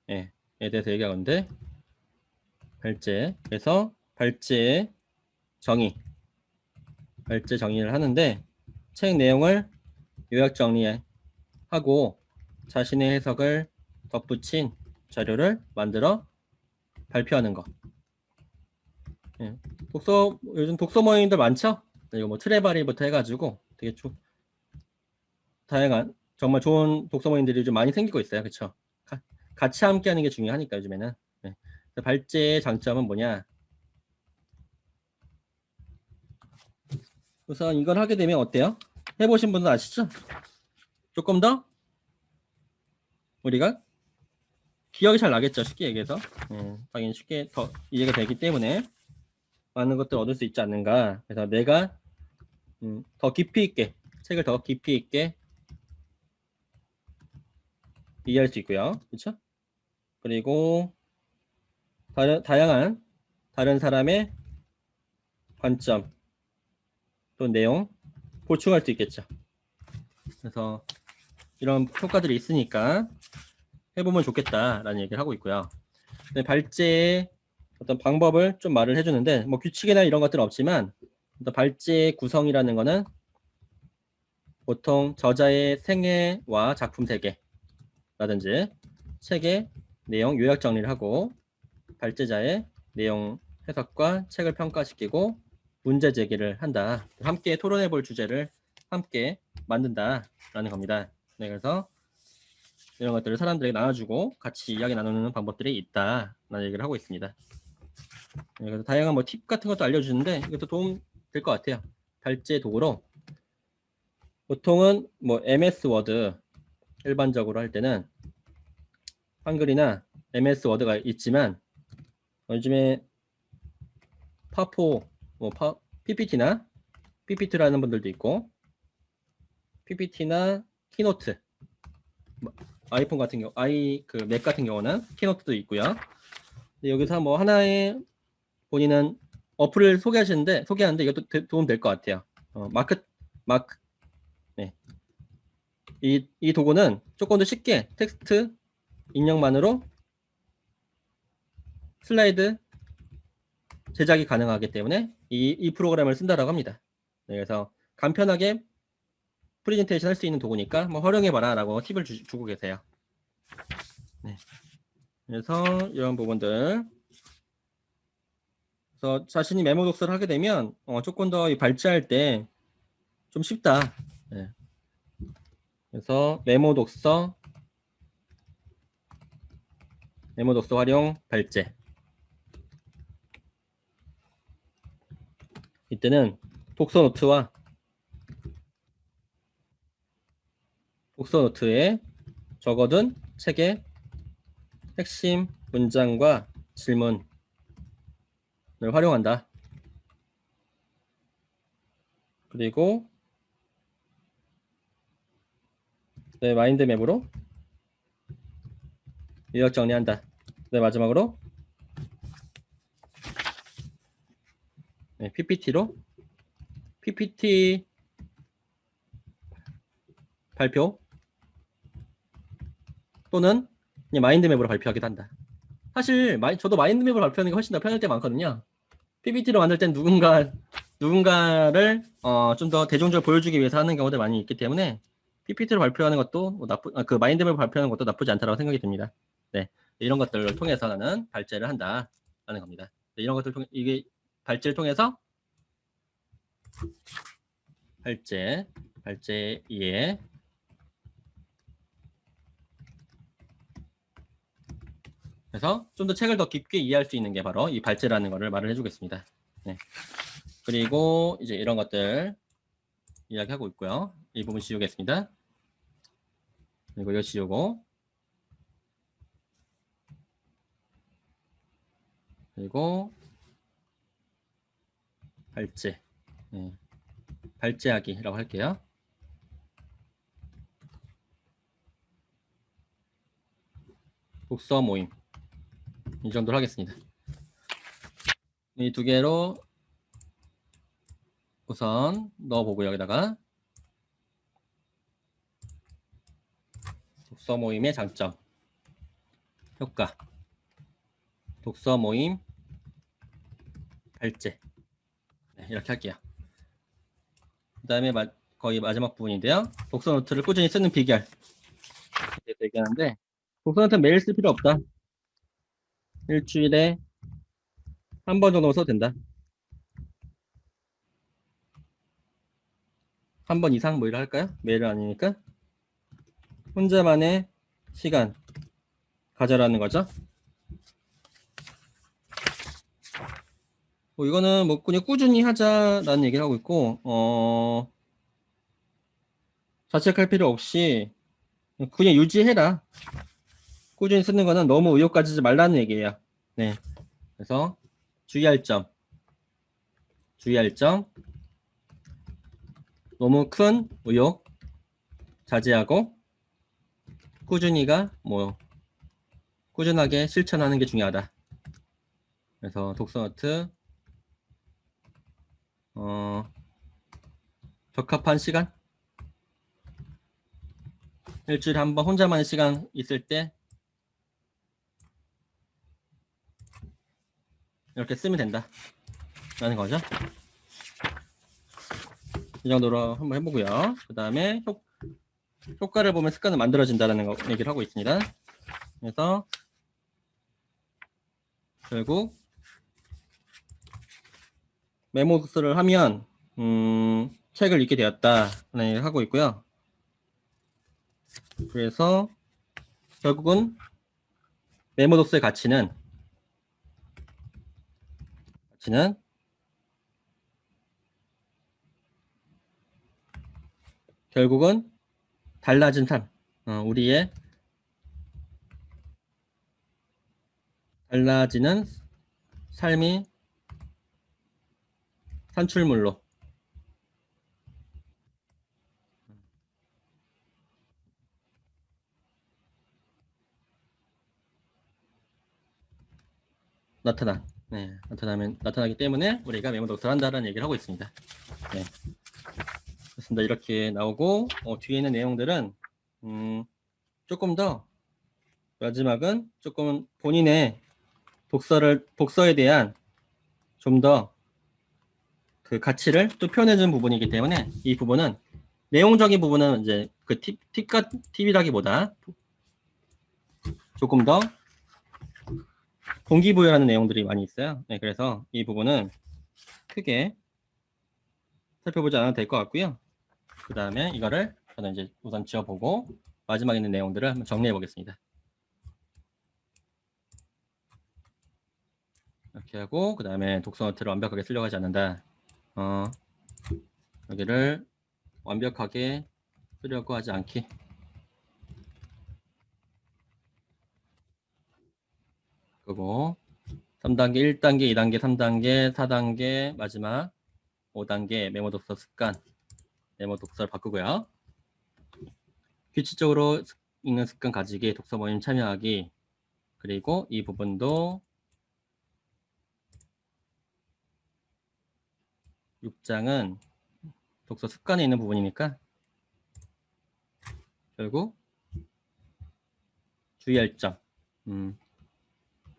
A: 에 대해서 얘기하는데 발제 그래서 발제 정의를 하는데 책 내용을 요약 정리하고 자신의 해석을 덧붙인 자료를 만들어 발표하는 것. 예. 요즘 독서 모임들 많죠? 이거 뭐 트레바리부터 해가지고 되게 다양한 정말 좋은 독서 모임들이 좀 많이 생기고 있어요. 그렇죠? 같이 함께하는 게 중요하니까 요즘에는. 네. 발제의 장점은 뭐냐? 우선 이걸 하게 되면 어때요? 해보신 분은 아시죠? 조금 더 우리가 기억이 잘 나겠죠. 쉽게 얘기해서. 당연히 쉽게 더 이해가 되기 때문에 많은 것들을 얻을 수 있지 않는가. 그래서 내가 더 깊이 있게 책을 더 깊이 있게 이해할 수 있고요. 그렇죠? 그리고 다양한 다른 사람의 관점 또 내용 보충할 수 있겠죠. 그래서 이런 효과들이 있으니까 해보면 좋겠다라는 얘기를 하고 있고요. 발제의 어떤 방법을 좀 말을 해주는데 뭐 규칙이나 이런 것들은 없지만 어떤 발제의 구성이라는 거는 보통 저자의 생애와 작품 세계라든지 책의 내용 요약 정리를 하고 발제자의 내용 해석과 책을 평가시키고 문제 제기를 한다. 함께 토론해 볼 주제를 함께 만든다라는 겁니다. 네, 그래서 이런 것들을 사람들에게 나눠주고 같이 이야기 나누는 방법들이 있다라는 얘기를 하고 있습니다. 네, 그래서 다양한 뭐 팁 같은 것도 알려주는데 이것도 도움 될 것 같아요. 발제 도구로 보통은 뭐 MS 워드 일반적으로 할 때는 한글이나 MS 워드가 있지만 요즘에 파포, PPT나 PPT라는 분들도 있고 PPT나 키노트 아이폰 같은 경우 맥 같은 경우는 키노트도 있고요. 여기서 뭐 하나의 본인은 어플을 소개하는데 이것도 도움 될 것 같아요. 마크 네. 이 도구는 조금 더 쉽게 텍스트 입력만으로 슬라이드 제작이 가능하기 때문에 이 프로그램을 쓴다라고 합니다. 네, 그래서 간편하게 프레젠테이션 할 수 있는 도구니까 뭐 활용해봐라 라고 팁을 주고 계세요. 네. 그래서 이런 부분들 그래서 자신이 메모 독서를 하게 되면 조금 더 발제할 때 좀 쉽다. 네. 그래서 메모 독서 활용 발제 이때는 독서 노트에 적어둔 책의 핵심 문장과 질문을 활용한다. 그리고 내 마인드맵으로 요약 정리한다. 마지막으로 PPT로 PPT 발표 또는 그냥 마인드맵으로 발표하기도 한다. 사실 저도 마인드맵으로 발표하는 게 훨씬 더 편할 때 많거든요. PPT로 만들 땐 누군가를 좀 더 대중적으로 보여주기 위해서 하는 경우도 많이 있기 때문에 PPT로 발표하는 것도 그 마인드맵을 발표하는 것도 나쁘지 않다고 생각이 듭니다. 네, 이런 것들을 통해서 나는 발제를 한다라는 겁니다. 네, 이런 것들 이게 발제를 통해서 발제 이해. 그래서 좀 더 책을 더 깊게 이해할 수 있는 게 바로 이 발제라는 거를 말을 해주겠습니다. 네. 그리고 이제 이런 것들 이야기하고 있고요. 이 부분 지우겠습니다. 그리고 이거 지우고, 그리고 발제, 네. 발제하기라고 할게요. 독서 모임 이 정도로 하겠습니다. 이 두 개로 우선 넣어보고 여기다가 독서 모임의 장점, 효과, 독서 모임 발제, 네, 이렇게 할게요. 그 다음에 거의 마지막 부분인데요. 독서 노트를 꾸준히 쓰는 비결 얘기하는데, 독서 노트는 매일 쓸 필요 없다. 일주일에 한 번 정도 써도 된다. 한 번 이상 뭐 이래 할까요? 매일은 아니니까 혼자만의 시간 가져라는 거죠. 이거는 뭐 그냥 꾸준히 하자라는 얘기를 하고 있고, 자책할 필요 없이 그냥 유지해라. 꾸준히 쓰는 거는 너무 의욕 가지지 말라는 얘기예요. 네. 그래서 주의할 점, 너무 큰 의욕 자제하고 꾸준하게 실천하는 게 중요하다. 그래서 독서노트 적합한 시간, 일주일에 한 번 혼자만의 시간 있을 때 이렇게 쓰면 된다 라는 거죠. 이 정도로 한번 해보고요. 그 다음에 효과를 보면 습관은 만들어진다는 거 얘기를 하고 있습니다. 그래서 결국 메모 독서를 하면 책을 읽게 되었다라는 얘기를 하고 있고요. 그래서 결국은 메모 독서의 가치는 결국은 달라진 삶, 우리의 달라지는 삶이 산출물로 나타나기 때문에 우리가 메모 독서를 한다는 얘기를 하고 있습니다. 네. 그렇습니다. 이렇게 나오고 뒤에 있는 내용들은 조금 더 마지막은 조금 본인의 독서에 대한 좀 더 그 가치를 또 표현해주는 부분이기 때문에 이 부분은 내용적인 부분은 이제 그 팁이라기보다 조금 더 동기부여하는 내용들이 많이 있어요. 네, 그래서 이 부분은 크게 살펴보지 않아도 될 것 같고요. 그 다음에 이거를 저는 이제 우선 지워보고 마지막에 있는 내용들을 한번 정리해 보겠습니다. 이렇게 하고 그 다음에 독서 노트를 완벽하게 쓰려고 하지 않는다. 여기를 완벽하게 쓰려고 하지 않기. 그리고 3단계, 1단계, 2단계, 3단계, 4단계, 마지막 5단계 메모 독서 습관, 메모 독서를 바꾸고요. 규칙적으로 읽는 습관 가지기, 독서 모임 참여하기, 그리고 이 부분도 6장은 독서 습관에 있는 부분이니까 결국 주의할 점,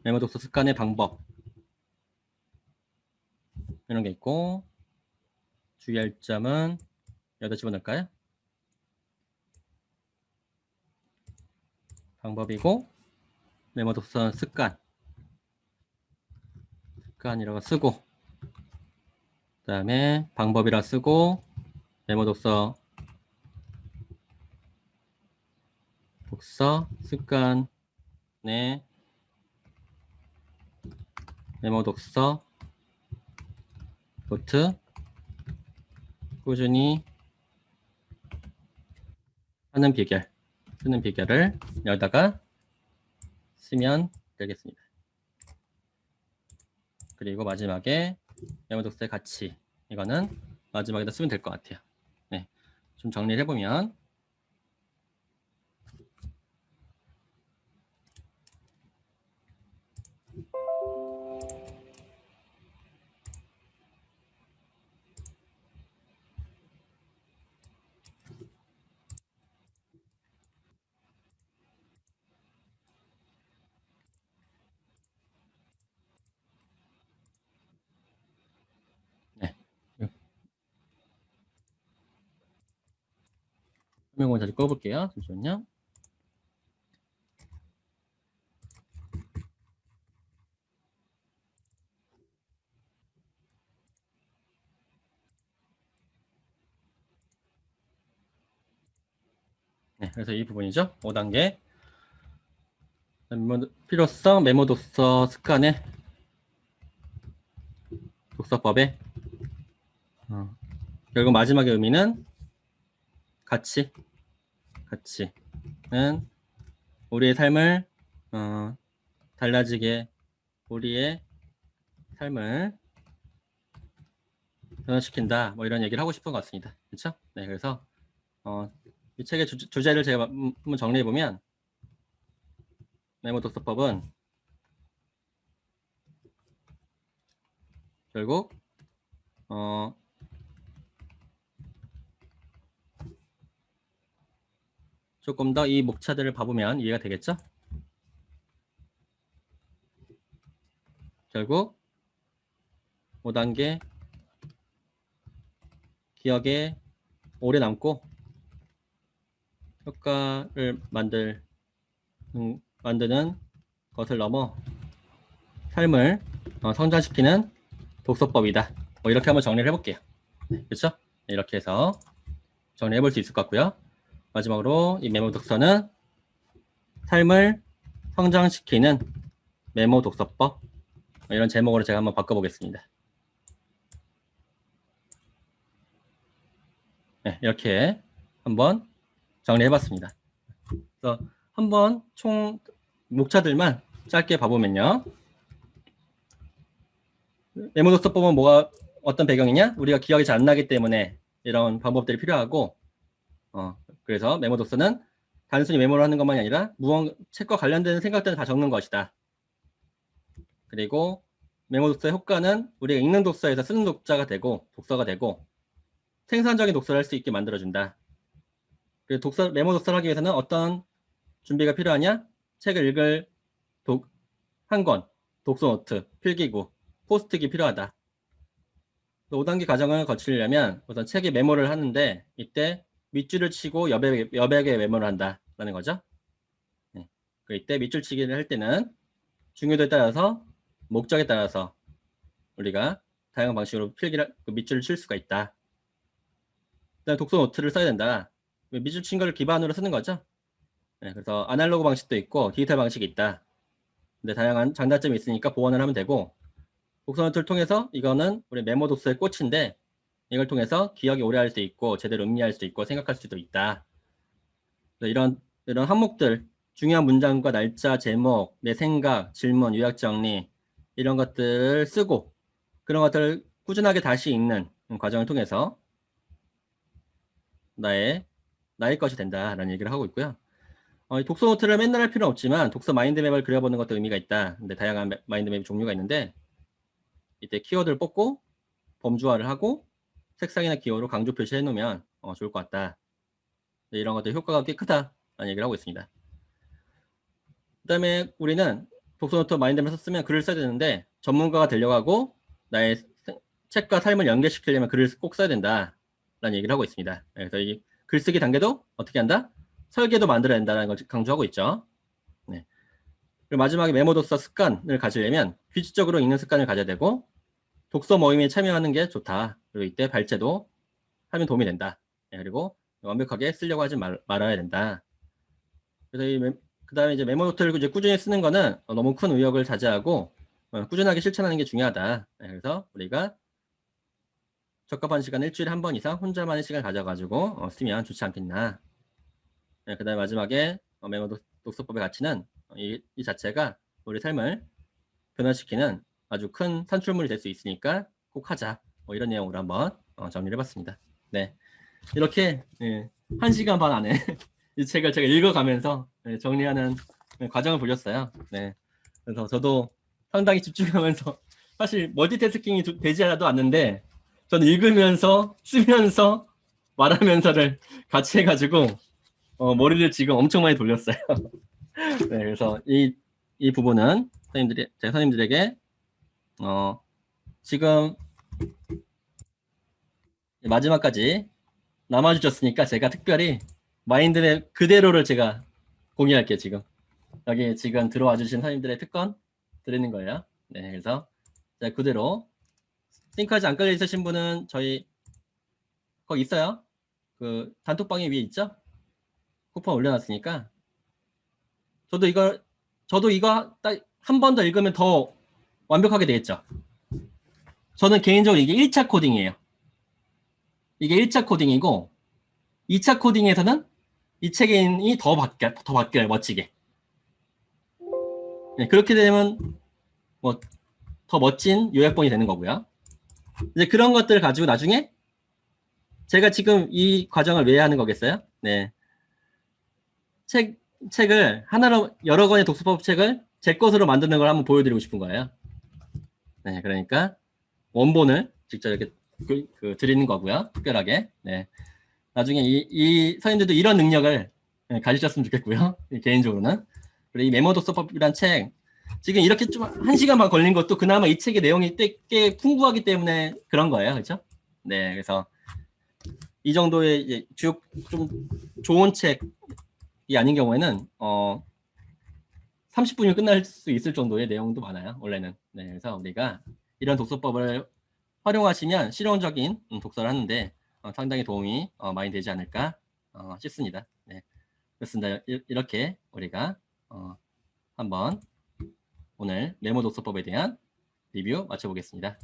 A: 메모 독서 습관의 방법 이런 게 있고 주의할 점은 여기다 집어넣을까요? 방법이고 메모 독서 습관이라고 쓰고 그 다음에 방법이라 쓰고 메모 독서 습관의 메모 독서 노트 꾸준히 하는 비결 쓰는 비결을 여기다가 쓰면 되겠습니다. 그리고 마지막에 메모 독서의 가치 이거는 마지막에다 쓰면 될 것 같아요. 네, 좀 정리를 해보면 네, 설명을 다시 꺼볼게요. 잠시만요. 네, 그래서 이 부분이죠. 5단계 필요성 메모 독서 습관의 독서법의 결국 마지막의 의미는 가치는 우리의 삶을 달라지게 우리의 삶을 변화시킨다. 뭐 이런 얘기를 하고 싶은 것 같습니다. 그렇죠? 네, 그래서 이 책의 주제를 제가 한번 정리해 보면 메모 독서법은 결국 조금 더 이 목차들을 봐보면 이해가 되겠죠? 결국 5단계 기억에 오래 남고 효과를 만드는 것을 넘어 삶을 성장시키는 독서법이다. 뭐 이렇게 한번 정리를 해볼게요. 그렇죠? 이렇게 해서 정리해 볼 수 있을 것 같고요. 마지막으로 이 메모 독서는 삶을 성장시키는 메모 독서법 이런 제목으로 제가 한번 바꿔보겠습니다. 네, 이렇게 한번 정리해봤습니다. 그래서 한번 총 목차들만 짧게 봐보면요. 메모 독서법은 어떤 배경이냐? 우리가 기억이 잘 안 나기 때문에 이런 방법들이 필요하고 그래서 메모 독서는 단순히 메모를 하는 것만이 아니라 책과 관련된 생각들을 다 적는 것이다. 그리고 메모 독서의 효과는 우리가 읽는 독서에서 쓰는 독서가 되고 생산적인 독서를 할 수 있게 만들어준다. 그리고 메모 독서를 하기 위해서는 어떤 준비가 필요하냐? 책을 읽을 한 권, 독서 노트, 필기구, 포스트잇이 필요하다. 5단계 과정을 거치려면 우선 책에 메모를 하는데 이때 밑줄을 치고 여백에 메모를 한다라는 거죠. 네. 이때 밑줄 치기를 할 때는 중요도에 따라서 목적에 따라서 우리가 다양한 방식으로 밑줄을 칠 수가 있다. 그다음 독서 노트를 써야 된다. 밑줄 친 거를 기반으로 쓰는 거죠. 네, 그래서 아날로그 방식도 있고 디지털 방식이 있다. 근데 다양한 장단점이 있으니까 보완을 하면 되고 독서 노트를 통해서 이거는 우리 메모 독서의 꽃인데 이걸 통해서 기억이 오래 할 수 있고 제대로 음미할 수 있고 생각할 수도 있다. 이런 항목들 중요한 문장과 날짜, 제목, 내 생각, 질문, 요약 정리 이런 것들을 쓰고 그런 것들을 꾸준하게 다시 읽는 과정을 통해서 나의 것이 된다라는 얘기를 하고 있고요. 독서 노트를 맨날 할 필요는 없지만 독서 마인드맵을 그려보는 것도 의미가 있다. 근데 다양한 마인드맵 종류가 있는데 이때 키워드를 뽑고 범주화를 하고 색상이나 기호로 강조 표시해 놓으면 좋을 것 같다. 네, 이런 것들 효과가 꽤 크다라는 얘기를 하고 있습니다. 그 다음에 우리는 독서노트 마인드맵을 썼으면 글을 써야 되는데 전문가가 되려고 하고 나의 책과 삶을 연결시키려면 글을 꼭 써야 된다라는 얘기를 하고 있습니다. 그래서 이 글쓰기 단계도 어떻게 한다? 설계도 만들어야 된다는 걸 강조하고 있죠. 네. 그리고 마지막에 메모 독서 습관을 가지려면 규칙적으로 읽는 습관을 가져야 되고 독서 모임에 참여하는 게 좋다. 그리고 이때 발제도 하면 도움이 된다. 네, 그리고 완벽하게 쓰려고 하지 말아야 된다. 그래서 그 다음에 이제 메모 노트를 이제 꾸준히 쓰는 거는 너무 큰 의욕을 자제하고 꾸준하게 실천하는 게 중요하다. 네, 그래서 우리가 적합한 시간 일주일에 한 번 이상 혼자만의 시간을 가져가지고 쓰면 좋지 않겠나. 네, 그 다음에 마지막에 메모 독서법의 가치는 이 자체가 우리 삶을 변화시키는 아주 큰 산출물이 될 수 있으니까 꼭 하자. 이런 내용으로 한번 정리를 해봤습니다. 네, 이렇게 1시간 반 안에 이 책을 제가 읽어가면서 정리하는 과정을 보셨어요. 네, 그래서 저도 상당히 집중하면서 사실 멀티태스킹이 되지도 않는데 저는 읽으면서 쓰면서 말하면서를 같이 해가지고 머리를 지금 엄청 많이 돌렸어요. 네, 그래서 이 부분은 제 선생님들에게 지금 마지막까지 남아주셨으니까 제가 특별히 마인드맵 그대로를 제가 공유할게요. 지금 여기 지금 들어와 주신 선생님들의 특권 드리는 거예요. 네, 그래서 제가 그대로 싱크하지 안 깔려 있으신 분은 저희 거기 있어요. 그 단톡방에 위에 있죠? 쿠폰 올려놨으니까 저도 이거 딱 한 번 더 읽으면 더 완벽하게 되겠죠. 저는 개인적으로 이게 1차 코딩이에요. 이게 1차 코딩이고 2차 코딩에서는 이 책이 더 바뀌어요. 멋지게. 네, 그렇게 되면 뭐 더 멋진 요약본이 되는 거고요. 이제 그런 것들을 가지고 나중에 제가 지금 이 과정을 왜 하는 거겠어요? 네. 책을 하나로 여러 권의 독서법 책을 제 것으로 만드는 걸 한번 보여드리고 싶은 거예요. 네, 그러니까 원본을 직접 이렇게 드리는 거고요. 특별하게. 네. 나중에 이 선생님들도 이런 능력을 가지셨으면 좋겠고요. 개인적으로는. 그리고 이 메모 독서법이란 책 지금 이렇게 좀 1시간 반 걸린 것도 그나마 이 책의 내용이 꽤 풍부하기 때문에 그런 거예요. 그렇죠? 네. 그래서 이 정도의 이제 좀 좋은 책이 아닌 경우에는 30분이면 끝날 수 있을 정도의 내용도 많아요. 원래는. 네. 그래서 우리가 이런 독서법을 활용하시면 실용적인 독서를 하는데 상당히 도움이 많이 되지 않을까 싶습니다. 네. 그렇습니다. 이렇게 우리가 한번 오늘 메모 독서법에 대한 리뷰 마쳐보겠습니다.